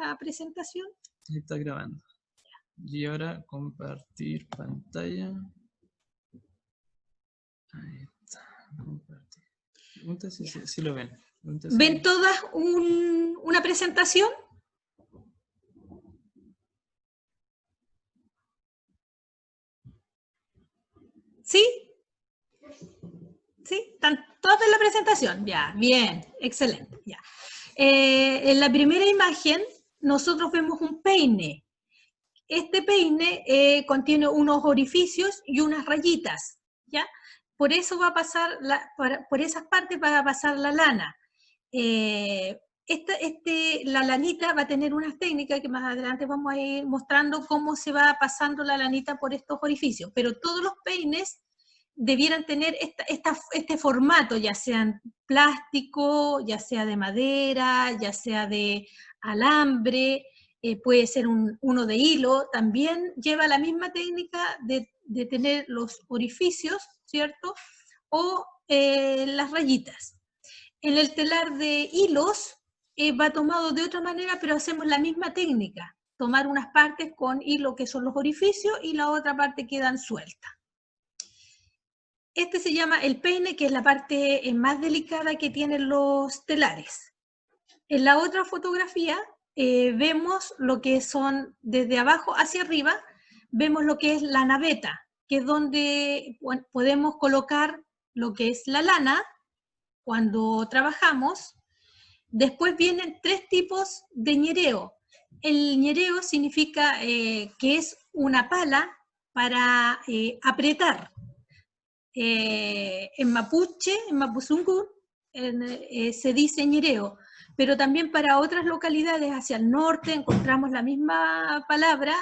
la presentación? Ahí está grabando. Y ahora compartir pantalla. Ahí está. Compartir. Pregunta si lo ven. ¿Ven todas una presentación? ¿Sí? ¿Sí? ¿Están todas en la presentación? Ya, bien, excelente. Ya. En la primera imagen nosotros vemos un peine. Este peine contiene unos orificios y unas rayitas, ¿ya? Por eso va a pasar, por esas partes va a pasar la lana. La lanita va a tener unas técnicas que más adelante vamos a ir mostrando cómo se va pasando la lanita por estos orificios, pero todos los peines debieran tener este formato, ya sean plástico, ya sea de madera, ya sea de alambre, puede ser uno de hilo, también lleva la misma técnica de tener los orificios, ¿cierto? O las rayitas. En el telar de hilos va tomado de otra manera, pero hacemos la misma técnica, tomar unas partes con hilo que son los orificios y la otra parte quedan sueltas. Este se llama el peine, que es la parte más delicada que tienen los telares. En la otra fotografía vemos lo que son desde abajo hacia arriba, vemos lo que es la naveta, que es donde podemos colocar lo que es la lana cuando trabajamos. Después vienen 3 tipos de ñereo. El ñereo significa que es una pala para apretar. En mapuche, en mapuzungún, se dice ñereo, pero también para otras localidades hacia el norte encontramos la misma palabra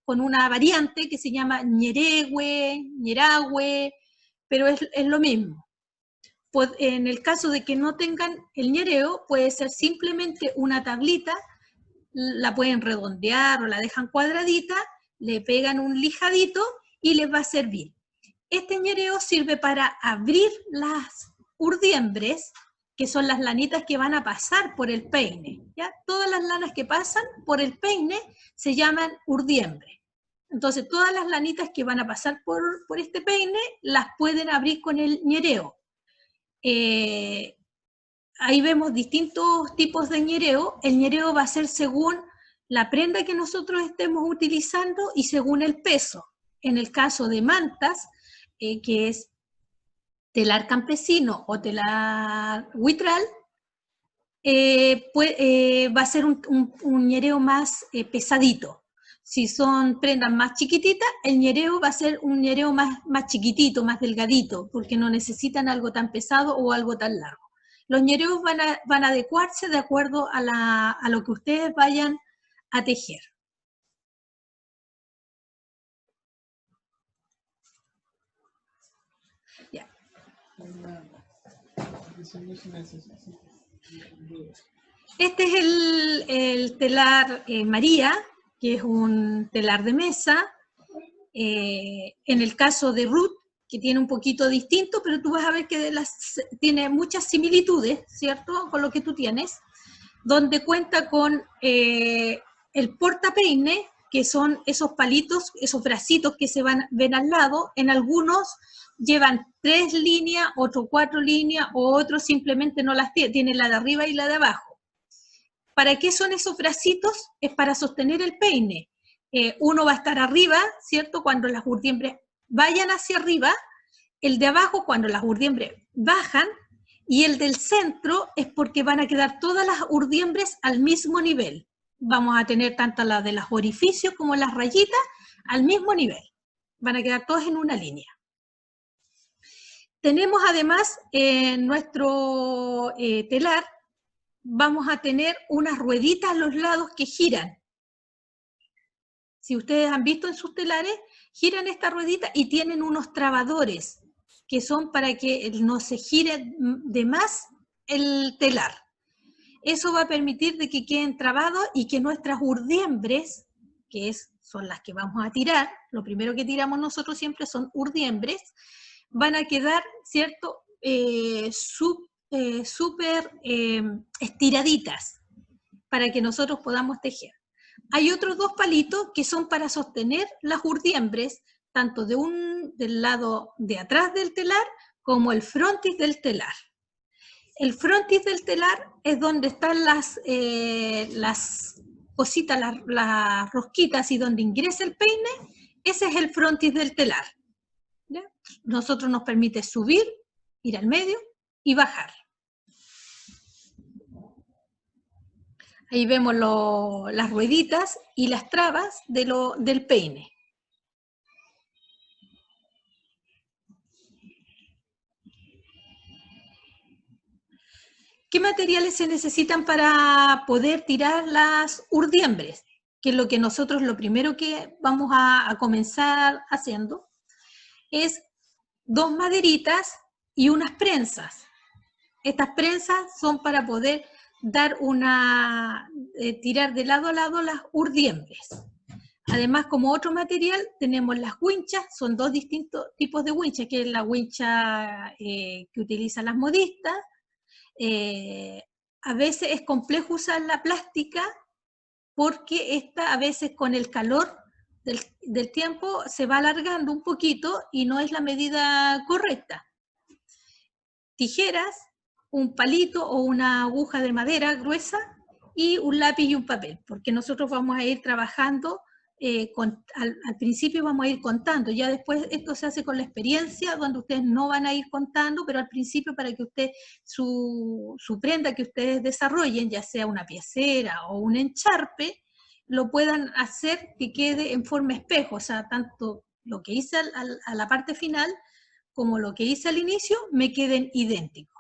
con una variante que se llama ñeregüe, ñeragüe, pero es lo mismo. En el caso de que no tengan el ñereo, puede ser simplemente una tablita, la pueden redondear o la dejan cuadradita, le pegan un lijadito y les va a servir. Este ñereo sirve para abrir las urdiembres, que son las lanitas que van a pasar por el peine, ¿ya? Todas las lanas que pasan por el peine se llaman urdiembre. Entonces, todas las lanitas que van a pasar por este peine las pueden abrir con el ñereo. Ahí vemos distintos tipos de ñereo. El ñereo va a ser según la prenda que nosotros estemos utilizando y según el peso. En el caso de mantas, que es telar campesino o telar huitral, va a ser un ñereo más pesadito. Si son prendas más chiquititas, el ñereo va a ser un ñereo más chiquitito, más delgadito, porque no necesitan algo tan pesado o algo tan largo. Los ñereos van a adecuarse de acuerdo a lo que ustedes vayan a tejer. Ya. Este es el telar María, que es un telar de mesa. En el caso de Ruth, que tiene un poquito distinto, pero tú vas a ver que tiene muchas similitudes, ¿cierto?, con lo que tú tienes, donde cuenta con el portapeine, que son esos palitos, esos bracitos que ven al lado. En algunos llevan 3 líneas, otros 4 líneas, o otros simplemente no las tienen, la de arriba y la de abajo. ¿Para qué son esos bracitos? Es para sostener el peine. Uno va a estar arriba, ¿cierto?, cuando las urdiembres vayan hacia arriba, el de abajo cuando las urdiembres bajan, y el del centro es porque van a quedar todas las urdiembres al mismo nivel. Vamos a tener tanto las de los orificios como las rayitas al mismo nivel. Van a quedar todas en una línea. Tenemos además en nuestro telar, vamos a tener unas rueditas a los lados que giran. Si ustedes han visto en sus telares, giran esta ruedita y tienen unos trabadores que son para que no se gire de más el telar. Eso va a permitir de que queden trabados y que nuestras urdiembres, que son las que vamos a tirar, lo primero que tiramos nosotros siempre son urdiembres, van a quedar, ¿cierto?, súper estiraditas. para que nosotros podamos tejer. Hay otros 2 palitos que son para sostener las urdiembres, tanto del lado de atrás del telar como el frontis del telar. El frontis del telar es donde están las cositas, las rosquitas y donde ingresa el peine. Ese es el frontis del telar. ¿Ya? Nosotros nos permite subir, ir al medio y bajar. Ahí vemos las rueditas y las trabas del peine. ¿Qué materiales se necesitan para poder tirar las urdiembres? Que es lo que nosotros, lo primero que vamos a comenzar haciendo, es 2 maderitas y unas prensas. Estas prensas son para poder dar tirar de lado a lado las urdiembres. Además, como otro material, tenemos las winchas, son 2 distintos tipos de winchas, que es la wincha que utilizan las modistas. A veces es complejo usar la plástica, porque esta a veces con el calor del tiempo se va alargando un poquito y no es la medida correcta. Tijeras, un palito o una aguja de madera gruesa y un lápiz y un papel, porque nosotros vamos a ir trabajando, al principio vamos a ir contando, ya después esto se hace con la experiencia, donde ustedes no van a ir contando, pero al principio para que usted, su prenda que ustedes desarrollen, ya sea una piecera o un encharpe, lo puedan hacer que quede en forma espejo, o sea, tanto lo que hice a la parte final como lo que hice al inicio me queden idénticos.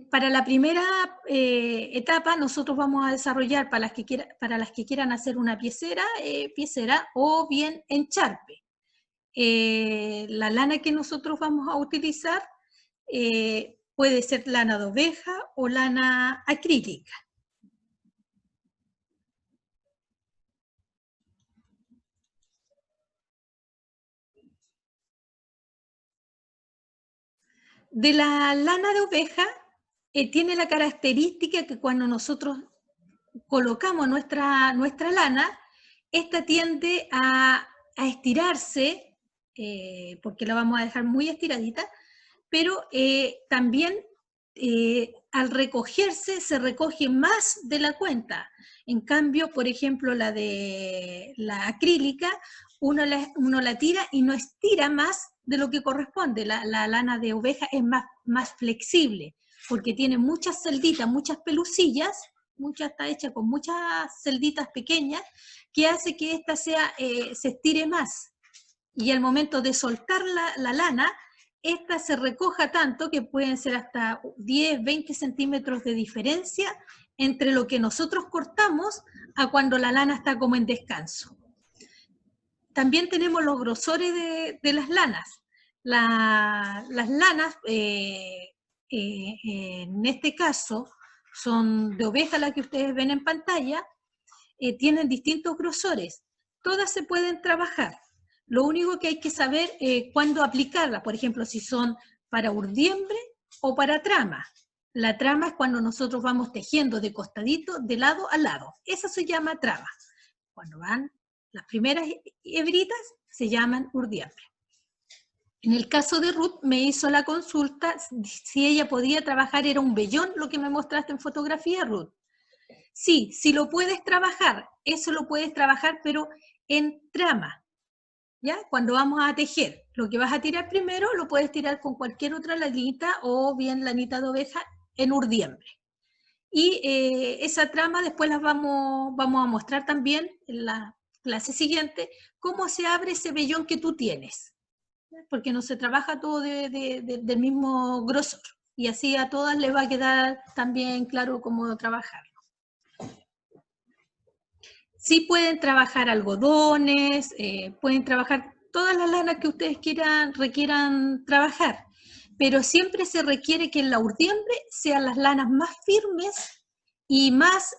Para la primera etapa nosotros vamos a desarrollar, para las que quieran hacer una piecera o bien encharpe. La lana que nosotros vamos a utilizar puede ser lana de oveja o lana acrílica. De la lana de oveja tiene la característica que cuando nosotros colocamos nuestra lana, esta tiende a estirarse, porque la vamos a dejar muy estiradita, pero también al recogerse se recoge más de la cuenta. En cambio, por ejemplo, la acrílica, uno la tira y no estira más de lo que corresponde. La lana de oveja es más flexible, porque tiene muchas celditas, muchas pelucillas, está hecha con muchas celditas pequeñas, que hace que esta se estire más. Y al momento de soltar la lana, esta se recoja tanto que pueden ser hasta 10, 20 centímetros de diferencia entre lo que nosotros cortamos a cuando la lana está como en descanso. También tenemos los grosores de las lanas. Las lanas, en este caso, son de oveja, la que ustedes ven en pantalla, tienen distintos grosores. Todas se pueden trabajar. Lo único que hay que saber es cuándo aplicarlas, por ejemplo, si son para urdiembre o para trama. La trama es cuando nosotros vamos tejiendo de costadito, de lado a lado. Eso se llama trama. Cuando van las primeras hebritas, se llaman urdiembre. En el caso de Ruth, me hizo la consulta si ella podía trabajar, era un vellón lo que me mostraste en fotografía, Ruth. Sí, si lo puedes trabajar, eso lo puedes trabajar, pero en trama. ¿Ya? Cuando vamos a tejer, lo que vas a tirar primero lo puedes tirar con cualquier otra lanita o bien lanita de oveja en urdiembre. Y esa trama después las vamos a mostrar también en la clase siguiente, cómo se abre ese vellón que tú tienes. Porque no se trabaja todo del mismo grosor. Y así a todas les va a quedar también claro cómo trabajarlo. Sí pueden trabajar algodones, pueden trabajar todas las lanas que ustedes requieran trabajar, pero siempre se requiere que en la urdiembre sean las lanas más firmes y más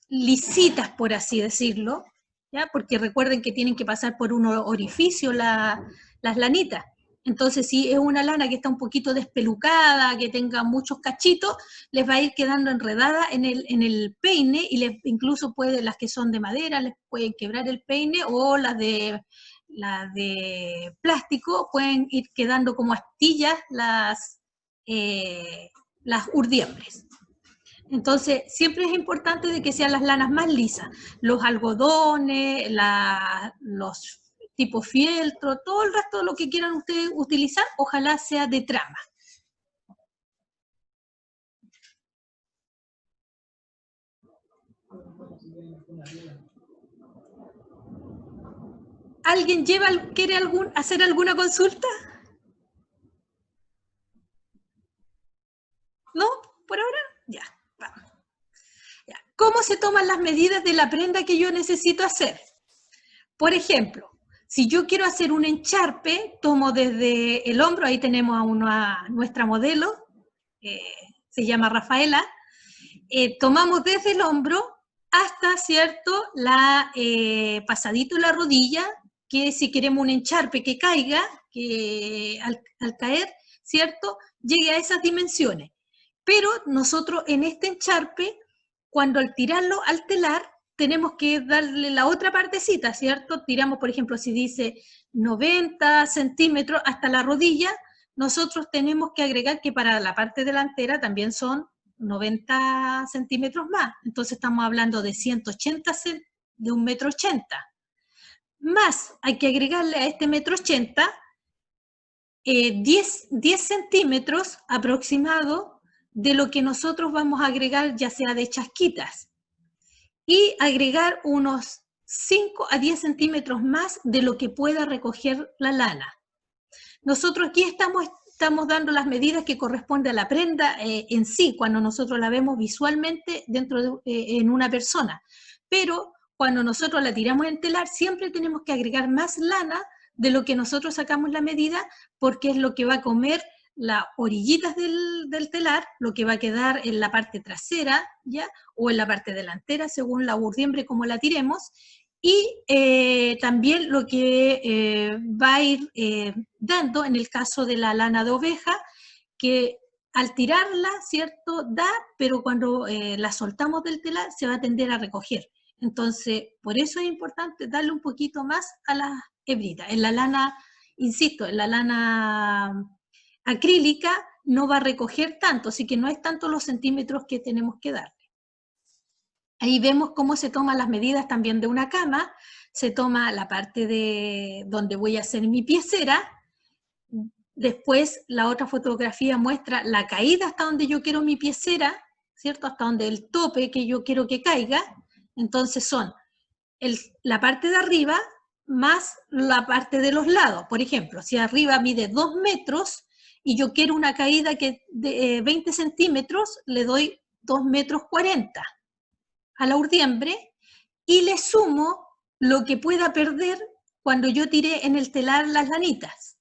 lisitas, por así decirlo, ¿ya? Porque recuerden que tienen que pasar por un orificio las lanitas. Entonces, si es una lana que está un poquito despelucada, que tenga muchos cachitos, les va a ir quedando enredada en el peine, y incluso las que son de madera, les pueden quebrar el peine, o las de plástico pueden ir quedando como astillas las urdiembres. Entonces, siempre es importante de que sean las lanas más lisas. Los algodones, los tipo fieltro, todo el resto de lo que quieran ustedes utilizar, ojalá sea de trama. ¿Alguien quiere hacer alguna consulta? ¿No? ¿Por ahora? Ya, vamos. Ya. ¿Cómo se toman las medidas de la prenda que yo necesito hacer? Por ejemplo, si yo quiero hacer un encharpe, tomo desde el hombro, ahí tenemos a nuestra modelo, se llama Rafaela, tomamos desde el hombro hasta, ¿cierto?, pasadito la rodilla, que si queremos un encharpe que caiga, que al caer, ¿cierto?, llegue a esas dimensiones. Pero nosotros en este encharpe, cuando al tirarlo al telar, tenemos que darle la otra partecita, ¿cierto? Tiramos, por ejemplo, si dice 90 centímetros hasta la rodilla, nosotros tenemos que agregar que para la parte delantera también son 90 centímetros más. Entonces estamos hablando de 180, de 1,80 m. Más hay que agregarle a este 1,80 m 10 centímetros aproximado de lo que nosotros vamos a agregar, ya sea de chasquitas, y agregar unos 5 a 10 centímetros más de lo que pueda recoger la lana. Nosotros aquí estamos dando las medidas que corresponden a la prenda en sí, cuando nosotros la vemos visualmente en una persona, pero cuando nosotros la tiramos en telar, siempre tenemos que agregar más lana de lo que nosotros sacamos la medida, porque es lo que va a comer las orillitas del telar, lo que va a quedar en la parte trasera, ¿ya?, o en la parte delantera, según la urdiembre como la tiremos, y también lo que va a ir dando en el caso de la lana de oveja, que al tirarla, ¿cierto?, da, pero cuando la soltamos del telar se va a tender a recoger. Entonces, por eso es importante darle un poquito más a las hebritas. En la lana, insisto, en la lana acrílica no va a recoger tanto, así que no es tanto los centímetros que tenemos que darle. Ahí vemos cómo se toman las medidas también de una cama. Se toma la parte de donde voy a hacer mi piecera. Después la otra fotografía muestra la caída hasta donde yo quiero mi piecera, ¿cierto?, hasta donde el tope que yo quiero que caiga. Entonces son la parte de arriba más la parte de los lados. Por ejemplo, si arriba mide 2 metros y yo quiero una caída de 20 centímetros, le doy 2,40 metros a la urdiembre, y le sumo lo que pueda perder cuando yo tiré en el telar las lanitas.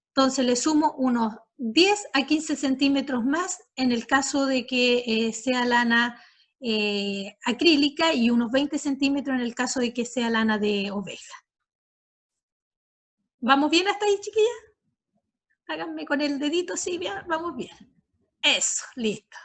Entonces le sumo unos 10 a 15 centímetros más en el caso de que sea lana acrílica, y unos 20 centímetros en el caso de que sea lana de oveja. ¿Vamos bien hasta ahí, chiquillas? Háganme con el dedito, sí, bien, vamos bien. Eso, listo.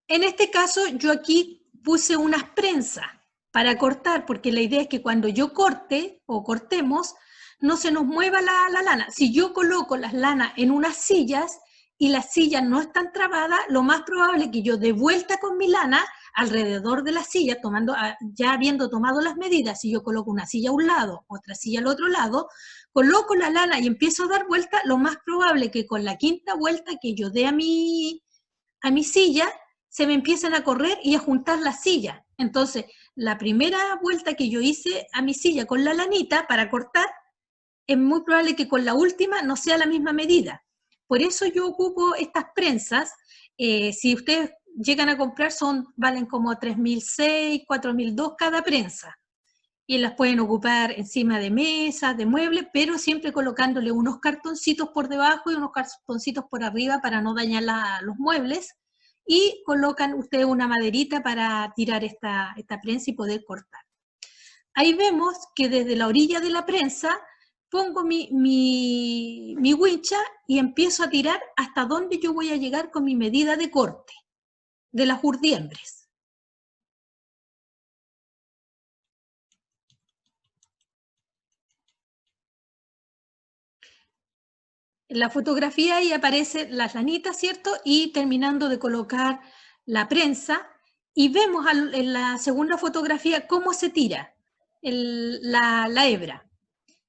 En este caso, yo aquí puse unas prensas para cortar, porque la idea es que cuando yo corte o cortemos, no se nos mueva la lana. Si yo coloco las lanas en unas sillas y las sillas no están trabadas, lo más probable es que yo de vuelta con mi lana alrededor de la silla, ya habiendo tomado las medidas, si yo coloco una silla a un lado, otra silla al otro lado, coloco la lana y empiezo a dar vuelta, lo más probable es que con la quinta vuelta que yo dé a mi silla, se me empiezan a correr y a juntar las sillas. Entonces, la primera vuelta que yo hice a mi silla con la lanita para cortar, es muy probable que con la última no sea la misma medida. Por eso yo ocupo estas prensas. Si ustedes llegan a comprar, valen como 3.600, 4.200 cada prensa. Y las pueden ocupar encima de mesas, de muebles, pero siempre colocándole unos cartoncitos por debajo y unos cartoncitos por arriba para no dañar los muebles. y colocan ustedes una maderita para tirar esta prensa y poder cortar. Ahí vemos que desde la orilla de la prensa pongo mi wincha y empiezo a tirar hasta donde yo voy a llegar con mi medida de corte de las urdiembres. En la fotografía ahí aparece las lanitas, ¿cierto? Y terminando de colocar la prensa, y vemos en la segunda fotografía cómo se tira la hebra.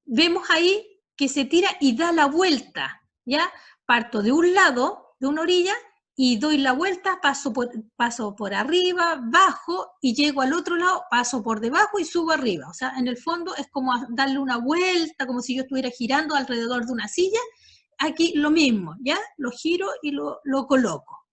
Vemos ahí que se tira y da la vuelta, ¿ya? Parto de un lado, de una orilla, y doy la vuelta, paso por arriba, bajo, y llego al otro lado, paso por debajo y subo arriba. O sea, en el fondo es como darle una vuelta, como si yo estuviera girando alrededor de una silla. Aquí lo mismo, ¿ya? Lo giro y lo coloco.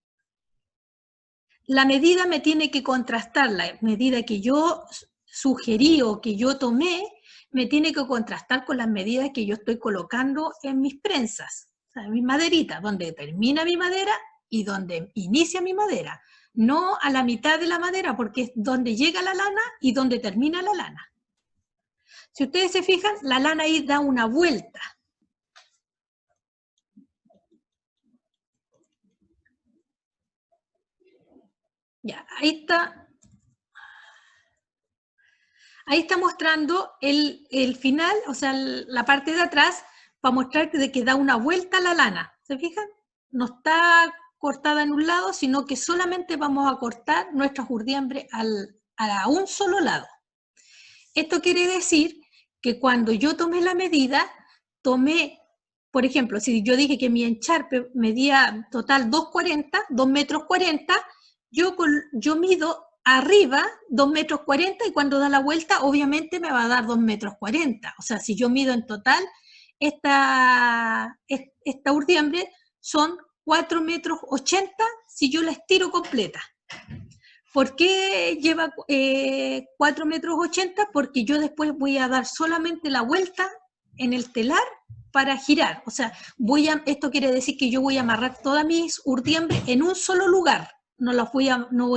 La medida me tiene que contrastar, la medida que yo sugerí o que yo tomé, me tiene que contrastar con las medidas que yo estoy colocando en mis prensas, o sea, en mis maderitas, donde termina mi madera y donde inicia mi madera. No a la mitad de la madera, porque es donde llega la lana y donde termina la lana. Si ustedes se fijan, la lana ahí da una vuelta. Ya, ahí está. Ahí está mostrando el final, o sea, la parte de atrás, para mostrar que da una vuelta a la lana. ¿Se fijan? No está cortada en un lado, sino que solamente vamos a cortar nuestras urdiembres a un solo lado. Esto quiere decir que cuando yo tomé la medida, tomé, por ejemplo, si yo dije que mi encharpe medía total 2,40 metros, yo mido arriba 2,40 metros y cuando da la vuelta obviamente me va a dar 2,40 metros. O sea, si yo mido en total, esta urdiembre son 4,80 metros si yo la estiro completa. ¿Por qué lleva 4,80 metros? Porque yo después voy a dar solamente la vuelta en el telar para girar. O sea, esto quiere decir que yo voy a amarrar todas mis urdiembres en un solo lugar. No voy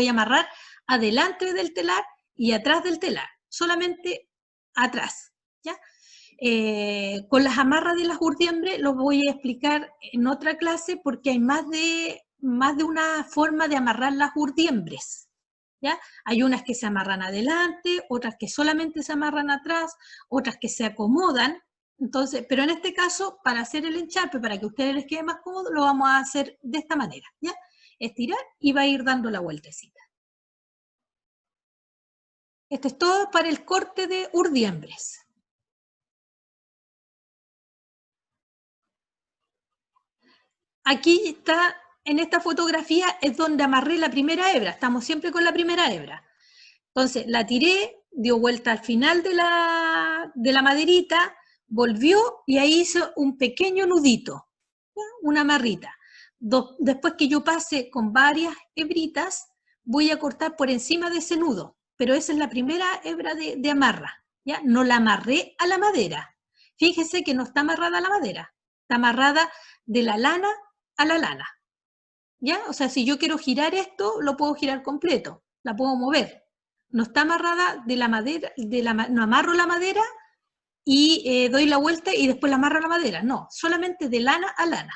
a amarrar adelante del telar y atrás del telar, solamente atrás, ¿ya? Con las amarras de las urdiembres los voy a explicar en otra clase porque hay más de una forma de amarrar las urdiembres. ¿Ya? Hay unas que se amarran adelante, otras que solamente se amarran atrás, otras que se acomodan. Entonces, pero en este caso, para hacer el encharpe, para que a ustedes les quede más cómodo, lo vamos a hacer de esta manera, ¿ya? Estirar y va a ir dando la vueltecita. Esto es todo para el corte de urdiembres. Aquí está, en esta fotografía es donde amarré la primera hebra, estamos siempre con la primera hebra. Entonces la tiré, dio vuelta al final de la maderita, volvió y ahí hizo un pequeño nudito, ¿ya? Una amarrita. Después que yo pase con varias hebritas, voy a cortar por encima de ese nudo, pero esa es la primera hebra de amarra, ¿ya? No la amarré a la madera. Fíjese que no está amarrada a la madera, está amarrada de la lana a la lana, ¿ya? O sea, si yo quiero girar esto, lo puedo girar completo, la puedo mover. No está amarrada de la madera, no amarro la madera y doy la vuelta y después la amarro a la madera. No, solamente de lana a lana.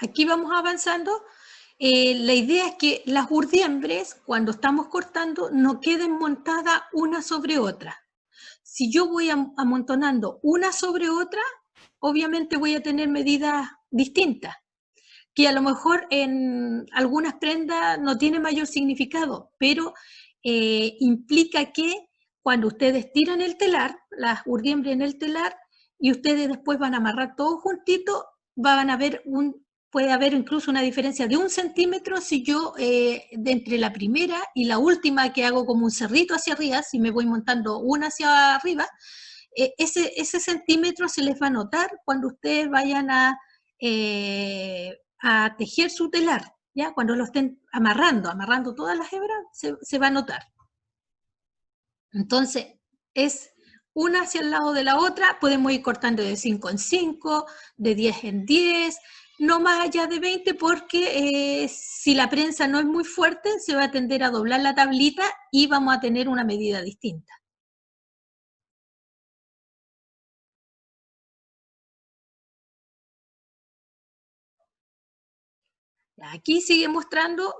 Aquí vamos avanzando. La idea es que las urdiembres, cuando estamos cortando, no queden montadas una sobre otra. Si yo voy amontonando una sobre otra, obviamente voy a tener medidas distintas, que a lo mejor en algunas prendas no tiene mayor significado, pero implica que cuando ustedes tiran el telar, las urdiembres en el telar, y ustedes después van a amarrar todo juntito, van a ver puede haber incluso una diferencia de 1 centímetro si yo, de entre la primera y la última que hago como un cerrito hacia arriba, si me voy montando una hacia arriba, ese centímetro se les va a notar cuando ustedes vayan a tejer su telar, ¿ya? Cuando lo estén amarrando todas las hebras, se va a notar. Entonces, es una hacia el lado de la otra, podemos ir cortando de 5 en 5, de 10 en 10, no más allá de 20 porque si la prensa no es muy fuerte, se va a tender a doblar la tablita y vamos a tener una medida distinta. Aquí sigue mostrando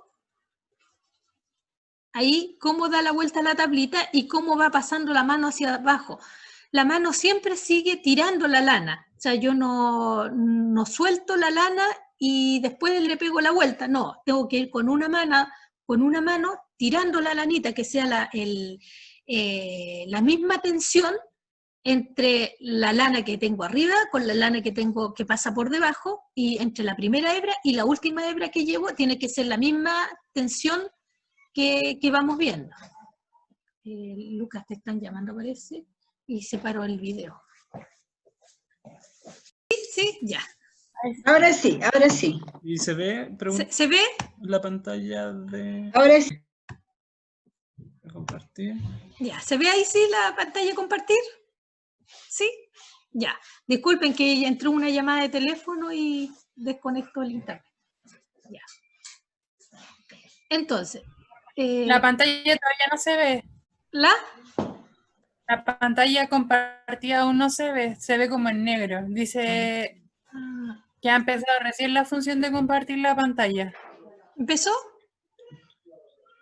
ahí cómo da la vuelta a la tablita y cómo va pasando la mano hacia abajo. La mano siempre sigue tirando la lana. O sea, yo no suelto la lana y después le pego la vuelta. No, tengo que ir con una mano tirando la lanita, que sea la misma tensión entre la lana que tengo arriba con la lana que tengo que pasa por debajo, y entre la primera hebra y la última hebra que llevo tiene que ser la misma tensión que vamos viendo. Lucas, te están llamando, parece, y se paró el video. Sí, ya. Ahora sí, ahora sí. ¿Y se ve? ¿Se ve? La pantalla de... Ahora sí. Compartir. Ya, ¿se ve ahí sí la pantalla compartir? ¿Sí? Ya. Disculpen que entró una llamada de teléfono y desconectó el internet. Ya. Entonces. La pantalla todavía no se ve. ¿La? La pantalla compartida aún no se ve como en negro. Dice que ha empezado recién la función de compartir la pantalla. ¿Empezó?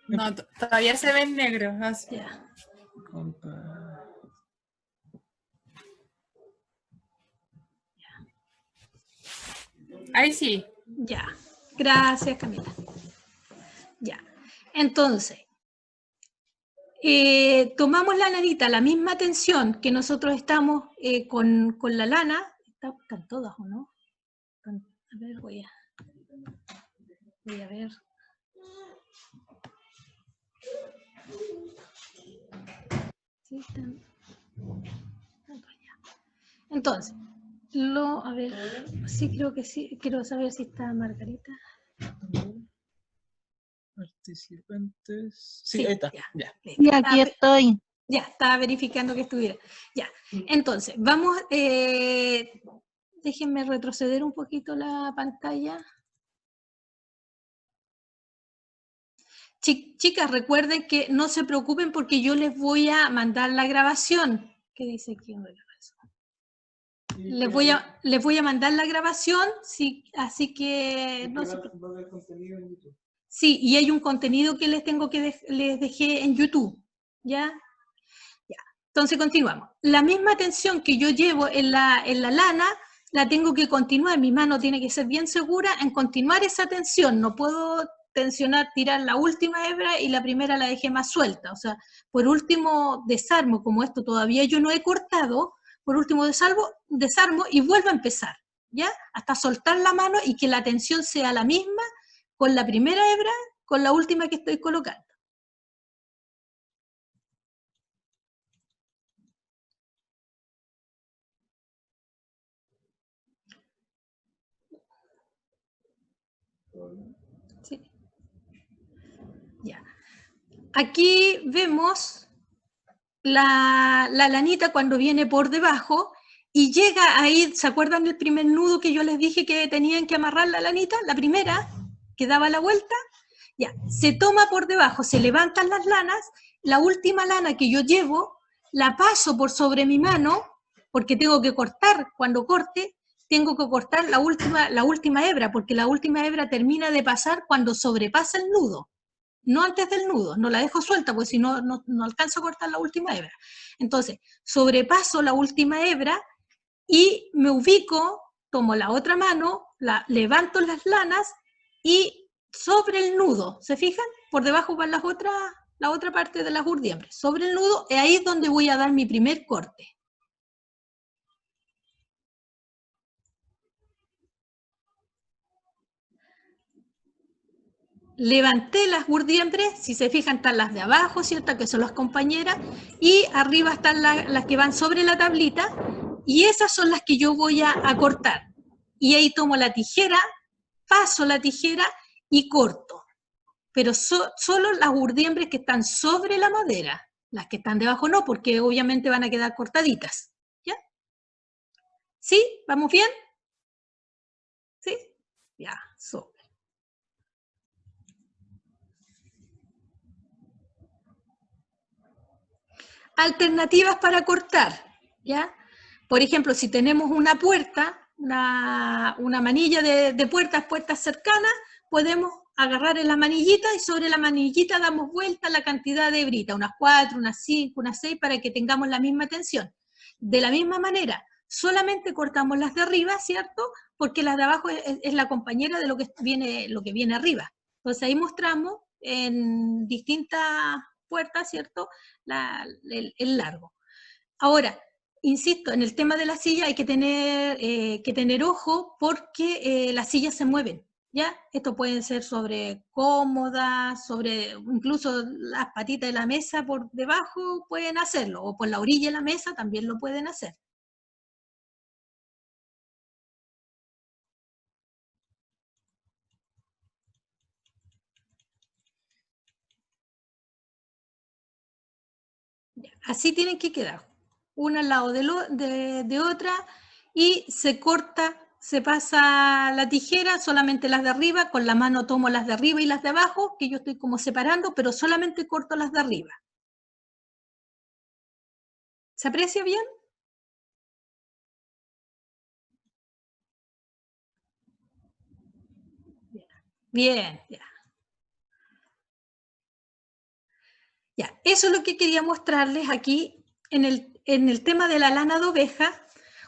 No, todavía se ve en negro. Así. Ya. Ahí sí. Ya. Gracias, Camila. Ya. Entonces, tomamos la lanita, la misma tensión que nosotros estamos con la lana. ¿Están todas o no? A ver, voy a ver. Sí, están. Entonces, a ver, sí creo que sí. Quiero saber si está Margarita. Participantes. Sí, ahí está. Ya. Y aquí estoy. Ya, estaba verificando que estuviera. Ya, entonces, vamos, déjenme retroceder un poquito la pantalla. Chicas, recuerden que no se preocupen porque yo les voy a mandar la grabación. ¿Qué dice aquí? Les voy a mandar la grabación, sí, así que no se preocupen. Sí, y hay un contenido que les dejé en YouTube, ¿ya? Ya. Entonces continuamos. La misma tensión que yo llevo en la lana, la tengo que continuar. Mi mano tiene que ser bien segura en continuar esa tensión. No puedo tensionar, tirar la última hebra y la primera la dejé más suelta. O sea, por último desarmo, como esto todavía yo no he cortado, por último desarmo y vuelvo a empezar, ¿ya? Hasta soltar la mano y que la tensión sea la misma con la primera hebra, con la última que estoy colocando. Sí. Ya. Aquí vemos la lanita cuando viene por debajo y llega ahí, ¿se acuerdan del primer nudo que yo les dije que tenían que amarrar la lanita? La primera, que daba la vuelta, ya, se toma por debajo, se levantan las lanas, la última lana que yo llevo, la paso por sobre mi mano, porque tengo que cortar, cuando corte, tengo que cortar la última hebra, porque la última hebra termina de pasar cuando sobrepasa el nudo. No antes del nudo, no la dejo suelta, porque si no, no alcanzo a cortar la última hebra. Entonces, sobrepaso la última hebra y me ubico, tomo la otra mano, levanto las lanas y sobre el nudo, ¿se fijan? Por debajo van la otra parte de las urdiembres. Sobre el nudo, y ahí es donde voy a dar mi primer corte. Levanté las urdiembres, si se fijan están las de abajo, ¿cierto? Que son las compañeras, y arriba están las que van sobre la tablita, y esas son las que yo voy a cortar. Y ahí tomo la tijera, paso la tijera y corto. Pero solo las urdiembres que están sobre la madera, Las que están debajo no, porque obviamente van a quedar cortaditas. ¿Ya? ¿Sí? ¿Vamos bien? ¿Sí? Ya, súper. Alternativas para cortar, ¿ya? Por ejemplo, si tenemos una puerta, una manilla de puertas cercanas, podemos agarrar en la manillita y sobre la manillita damos vuelta la cantidad de hebritas, unas 4, unas 5, unas 6, para que tengamos la misma tensión. De la misma manera, solamente cortamos las de arriba, ¿cierto? Porque las de abajo es la compañera de lo que viene arriba. Entonces ahí mostramos en distintas puertas, ¿cierto? El largo. Ahora, insisto, en el tema de la silla hay que tener ojo porque las sillas se mueven, ¿ya? Esto puede ser sobre cómodas, sobre incluso las patitas de la mesa por debajo pueden hacerlo, o por la orilla de la mesa también lo pueden hacer. Así tienen que quedar, una al lado de otra, y se corta, se pasa la tijera, solamente las de arriba, con la mano tomo las de arriba y las de abajo, que yo estoy como separando, pero solamente corto las de arriba. ¿Se aprecia bien? Bien, ya. Ya, eso es lo que quería mostrarles aquí en el tema de la lana de oveja.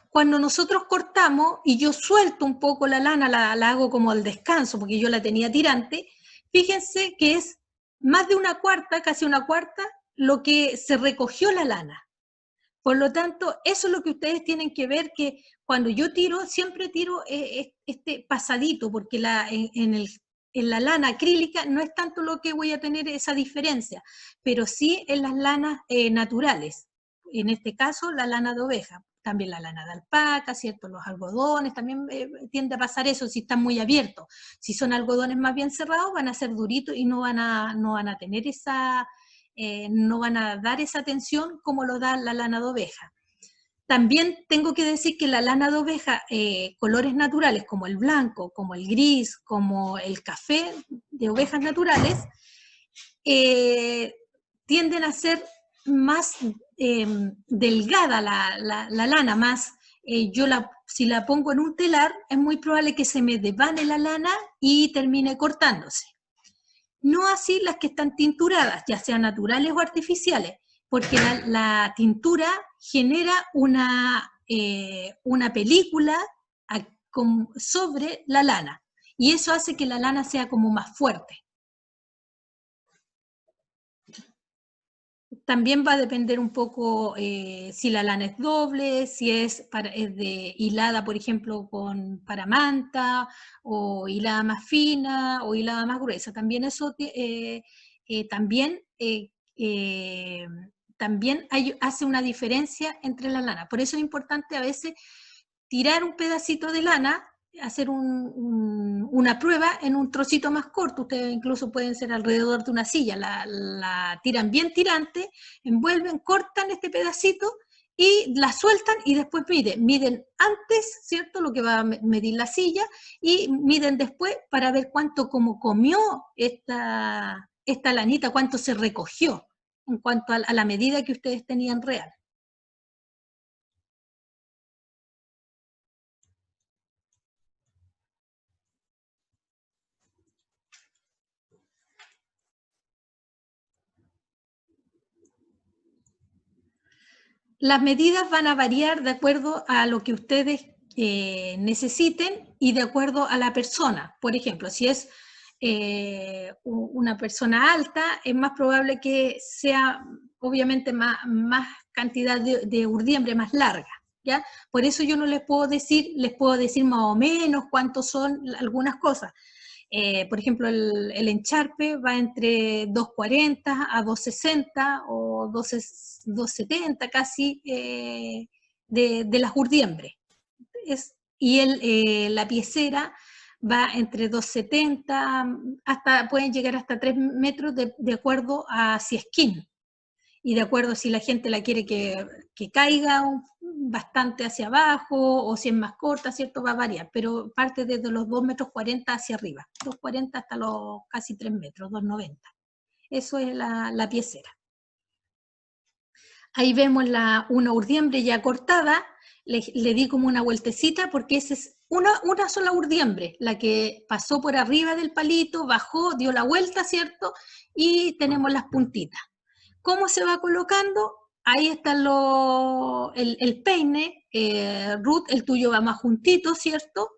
Cuando nosotros cortamos y yo suelto un poco la lana, la hago como al descanso, porque yo la tenía tirante, fíjense que es más de una cuarta, casi una cuarta, lo que se recogió la lana. Por lo tanto, eso es lo que ustedes tienen que ver, que cuando yo tiro, siempre tiro este pasadito, porque en la lana acrílica no es tanto lo que voy a tener esa diferencia, pero sí en las lanas naturales. En este caso, la lana de oveja, también la lana de alpaca, ¿cierto? Los algodones, también tiende a pasar eso si están muy abiertos. Si son algodones más bien cerrados, van a ser duritos y no van a tener esa... no van a dar esa tensión como lo da la lana de oveja. También tengo que decir que la lana de oveja, colores naturales como el blanco, como el gris, como el café de ovejas naturales, tienden a ser más delgada la lana, más, si la pongo en un telar, es muy probable que se me devane la lana y termine cortándose. No así las que están tinturadas, ya sean naturales o artificiales, porque la tintura genera una película sobre la lana, y eso hace que la lana sea como más fuerte. También va a depender un poco si la lana es doble, si es hilada, por ejemplo, con paramanta, o hilada más fina, o hilada más gruesa. También eso también hace una diferencia entre la lana. Por eso es importante a veces tirar un pedacito de lana, hacer una prueba en un trocito más corto. Ustedes incluso pueden ser alrededor de una silla, la tiran bien tirante, envuelven, cortan este pedacito y la sueltan, y después miden antes, ¿cierto?, lo que va a medir la silla, y miden después para ver cuánto como comió esta lanita, cuánto se recogió en cuanto a la medida que ustedes tenían real. Las medidas van a variar de acuerdo a lo que ustedes necesiten y de acuerdo a la persona. Por ejemplo, si es una persona alta, es más probable que sea obviamente más cantidad de urdiembre más larga, ¿ya? Por eso yo no les puedo decir más o menos cuántos son algunas cosas. Por ejemplo, el encharpe va entre 240 a 260 o 270 casi de las urdiembres. Y la piecera va entre 270, pueden llegar hasta 3 metros de acuerdo a si es kin. y de acuerdo si la gente la quiere que caiga bastante hacia abajo o si es más corta, ¿cierto? Va a variar, pero parte desde los 2,40 m hacia arriba, 2,40 hasta los casi 3 metros, 2,90. Eso es la piecera. Ahí vemos una urdiembre ya cortada, le di como una vueltecita porque esa es una sola urdiembre, la que pasó por arriba del palito, bajó, dio la vuelta, ¿cierto? Y tenemos las puntitas. ¿Cómo se va colocando? Ahí está el peine. Ruth, el tuyo va más juntito, ¿cierto?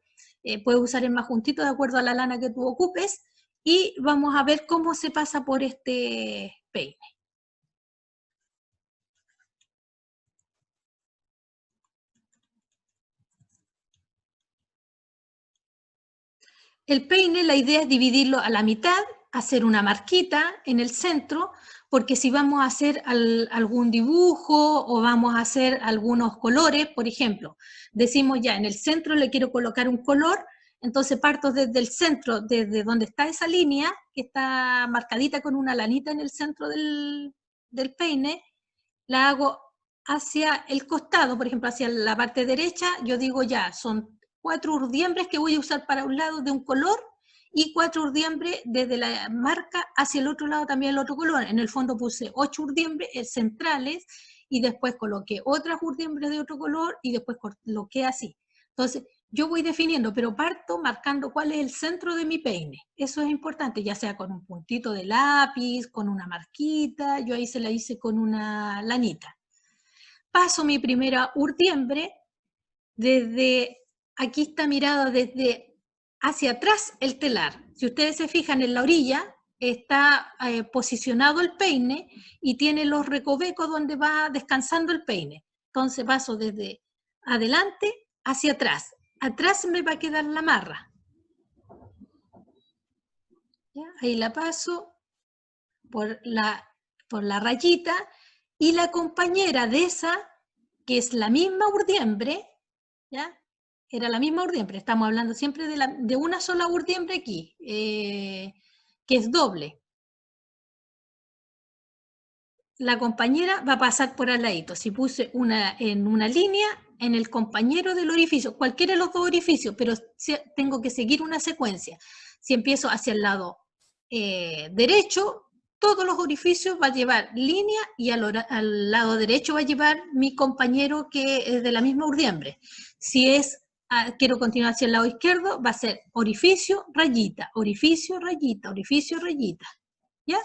Puedes usar el más juntito de acuerdo a la lana que tú ocupes. Y vamos a ver cómo se pasa por este peine. El peine, la idea es dividirlo a la mitad, hacer una marquita en el centro, porque si vamos a hacer algún dibujo o vamos a hacer algunos colores, por ejemplo, decimos ya en el centro le quiero colocar un color, entonces parto desde el centro, desde donde está esa línea, que está marcadita con una lanita en el centro del peine, la hago hacia el costado, por ejemplo, hacia la parte derecha, yo digo ya, son 4 urdiembres que voy a usar para un lado de un color y 4 urdiembres desde la marca hacia el otro lado también el otro color. En el fondo puse 8 urdiembres centrales y después coloqué otras urdiembres de otro color y después coloqué así. Entonces, yo voy definiendo, pero parto marcando cuál es el centro de mi peine. Eso es importante, ya sea con un puntito de lápiz, con una marquita, yo ahí se la hice con una lanita. Paso mi primera urdiembre, desde aquí está mirada desde hacia atrás el telar. Si ustedes se fijan en la orilla, está posicionado el peine y tiene los recovecos donde va descansando el peine. Entonces paso desde adelante hacia atrás. Atrás me va a quedar la marra. ¿Ya? Ahí la paso por la rayita y la compañera de esa, que es la misma urdiembre, ¿ya? Era la misma urdiembre, estamos hablando siempre de una sola urdiembre aquí, que es doble. La compañera va a pasar por al ladito. Si puse en una línea, en el compañero del orificio, cualquiera de los dos orificios, pero tengo que seguir una secuencia. Si empiezo hacia el lado derecho, todos los orificios va a llevar línea y al lado derecho va a llevar mi compañero que es de la misma urdiembre. Si quiero continuar hacia el lado izquierdo, va a ser orificio, rayita, orificio, rayita, orificio, rayita. ¿Ya?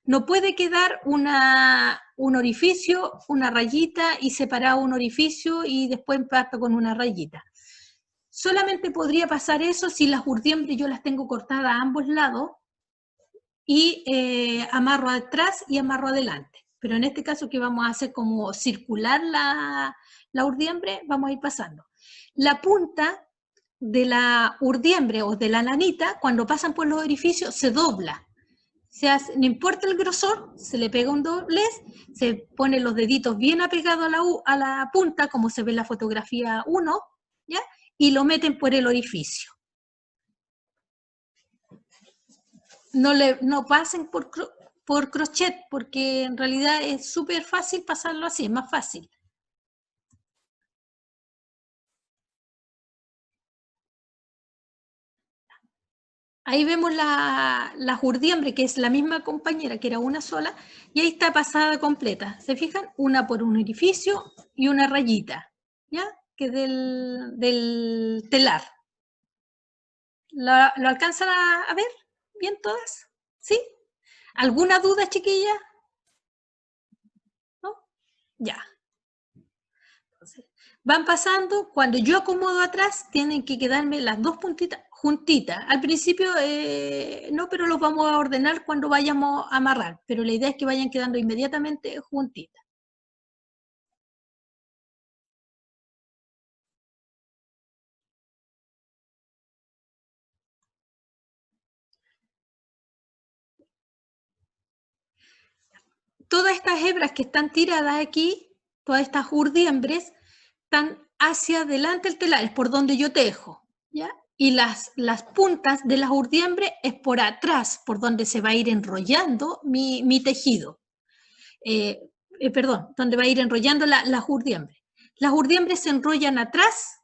No puede quedar un orificio, una rayita y separado un orificio y después parto con una rayita. Solamente podría pasar eso si las urdiembres yo las tengo cortadas a ambos lados y amarro atrás y amarro adelante. Pero en este caso que vamos a hacer como circular la urdiembre, vamos a ir pasando. La punta de la urdiembre o de la lanita, cuando pasan por los orificios, se dobla. No importa el grosor, se le pega un doblez, se ponen los deditos bien apegados a la punta, como se ve en la fotografía 1, ¿ya? Y lo meten por el orificio. No pasen por crochet, porque en realidad es súper fácil pasarlo así, es más fácil. Ahí vemos la urdiembre, que es la misma compañera, que era una sola, y ahí está pasada completa. ¿Se fijan? Una por un orificio y una rayita, ¿ya? Que es del telar. ¿Lo alcanzan a ver bien todas? ¿Sí? ¿Alguna duda, chiquilla? ¿No? Ya. Entonces, van pasando, cuando yo acomodo atrás, tienen que quedarme las dos puntitas juntitas. Al principio no, pero los vamos a ordenar cuando vayamos a amarrar, pero la idea es que vayan quedando inmediatamente juntitas. Todas estas hebras que están tiradas aquí, todas estas urdiembres, están hacia adelante el telar, es por donde yo tejo, ¿ya? Y las puntas de las urdiembres es por atrás, por donde se va a ir enrollando mi tejido. perdón, donde va a ir enrollando las urdiembres. Las urdiembres se enrollan atrás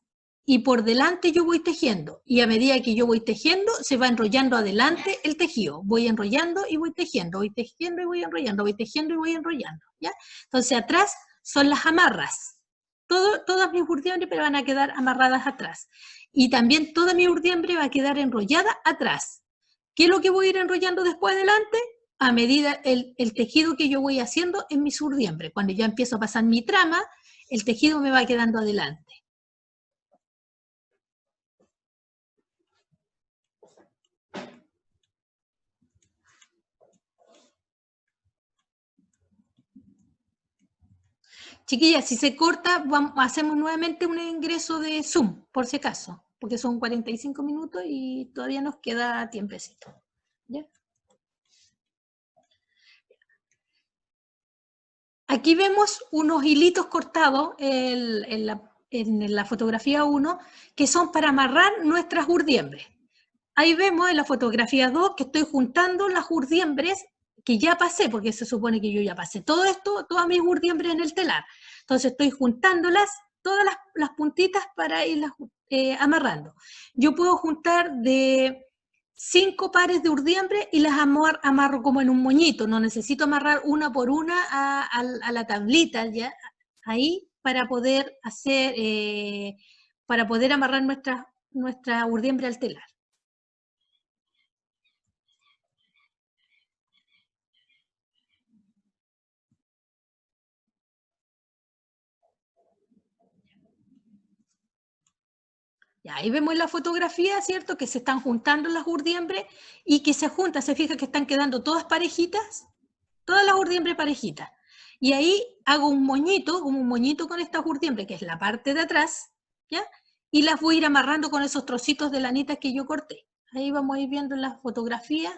y por delante yo voy tejiendo. Y a medida que yo voy tejiendo, se va enrollando adelante el tejido. Voy enrollando y voy tejiendo, voy tejiendo y voy enrollando, voy tejiendo y voy enrollando, ¿ya? Entonces atrás son las amarras. Todas mis urdiembres van a quedar amarradas atrás. Y también toda mi urdiembre va a quedar enrollada atrás. ¿Qué es lo que voy a ir enrollando después adelante? A medida el tejido que yo voy haciendo en mis urdiembres. Cuando ya empiezo a pasar mi trama, el tejido me va quedando adelante. Chiquillas, si se corta, hacemos nuevamente un ingreso de Zoom, por si acaso, porque son 45 minutos y todavía nos queda tiempecito. ¿Ya? Aquí vemos unos hilitos cortados en la fotografía 1, que son para amarrar nuestras urdiembres. Ahí vemos en la fotografía 2 que estoy juntando las urdiembres que ya pasé, porque se supone que yo ya pasé todo esto, todas mis urdiembres en el telar. Entonces estoy juntándolas, todas las puntitas para irlas amarrando. Yo puedo juntar de 5 pares de urdiembre y las amarro como en un moñito, no necesito amarrar una por una a la tablita, ¿ya? Ahí para poder hacer, para poder amarrar nuestra urdiembre al telar. Ya, ahí vemos en la fotografía, ¿cierto? Que se están juntando las urdiembres y que se juntan, se fija que están quedando todas parejitas, todas las urdiembres parejitas. Y ahí hago un moñito, como un moñito con estas urdiembres, que es la parte de atrás, ¿ya? Y las voy a ir amarrando con esos trocitos de lanitas que yo corté. Ahí vamos a ir viendo la fotografía.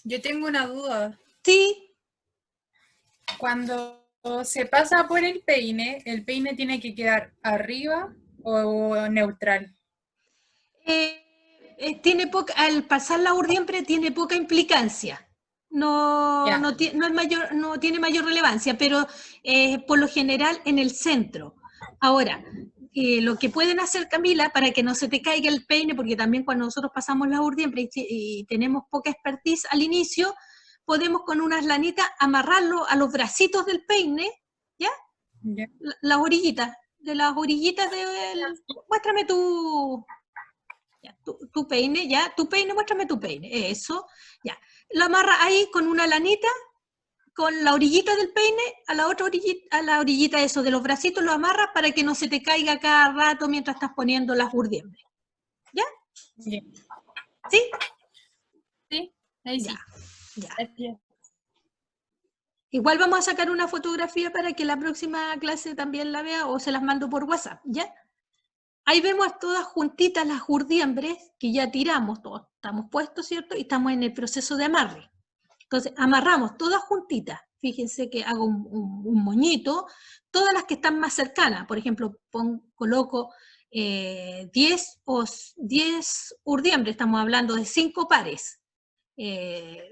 Yo tengo una duda. Sí. Cuando se pasa por el peine tiene que quedar arriba o neutral. Al pasar la urdiembre tiene poca implicancia. No tiene mayor relevancia, pero por lo general en el centro. Ahora, lo que pueden hacer, Camila, para que no se te caiga el peine, porque también cuando nosotros pasamos la urdiembre y tenemos poca expertise al inicio, podemos con unas lanitas amarrarlo a los bracitos del peine, ¿ya? Yeah. Las orillitas, muéstrame tu peine, ya, muéstrame tu peine, eso, ya. Lo amarra ahí con una lanita, con la orillita del peine, a la otra orillita, a la orillita eso, de los bracitos lo amarras para que no se te caiga cada rato mientras estás poniendo las urdiembres. ¿Ya? Yeah. ¿Sí? Sí, ahí ya, sí. Ya. Igual vamos a sacar una fotografía para que la próxima clase también la vea o se las mando por WhatsApp, ¿ya? Ahí vemos todas juntitas las urdiembres que ya tiramos, todos estamos puestos, ¿cierto? Y estamos en el proceso de amarre. Entonces, amarramos todas juntitas. Fíjense que hago un moñito, todas las que están más cercanas. Por ejemplo, coloco 10 urdiembres, estamos hablando de 5 pares.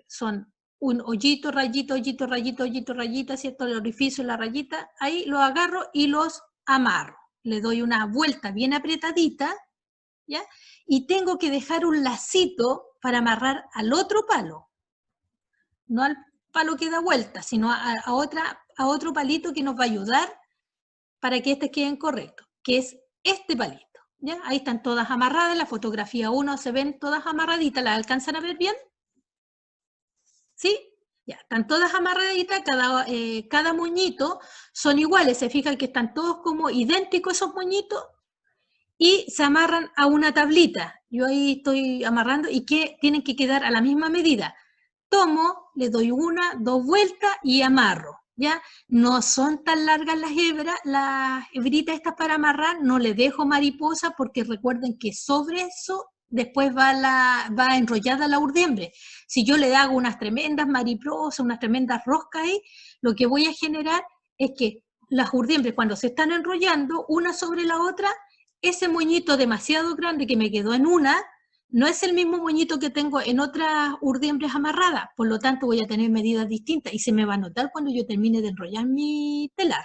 Son un hoyito, rayito, hoyito, rayito, hoyito, rayita, ¿cierto? El orificio, la rayita, ahí los agarro y los amarro. Le doy una vuelta bien apretadita, ¿ya? Y tengo que dejar un lacito para amarrar al otro palo. No al palo que da vuelta, sino a otro palito que nos va a ayudar para que este queden correctos, que es este palito, ¿ya? Ahí están todas amarradas, en la fotografía 1 se ven todas amarraditas, ¿las alcanzan a ver bien? ¿Sí? Ya, están todas amarraditas, cada moñito son iguales, se fijan que están todos como idénticos esos moñitos y se amarran a una tablita. Yo ahí estoy amarrando y que tienen que quedar a la misma medida. Tomo, le doy 1, 2 vueltas y amarro, ¿ya? No son tan largas las hebritas estas para amarrar, no le dejo mariposa porque recuerden que sobre eso después va enrollada la urdiembre. Si yo le hago unas tremendas mariposas, unas tremendas roscas ahí, lo que voy a generar es que las urdiembres cuando se están enrollando una sobre la otra, ese moñito demasiado grande que me quedó en una, no es el mismo moñito que tengo en otras urdiembres amarradas, por lo tanto voy a tener medidas distintas y se me va a notar cuando yo termine de enrollar mi telar.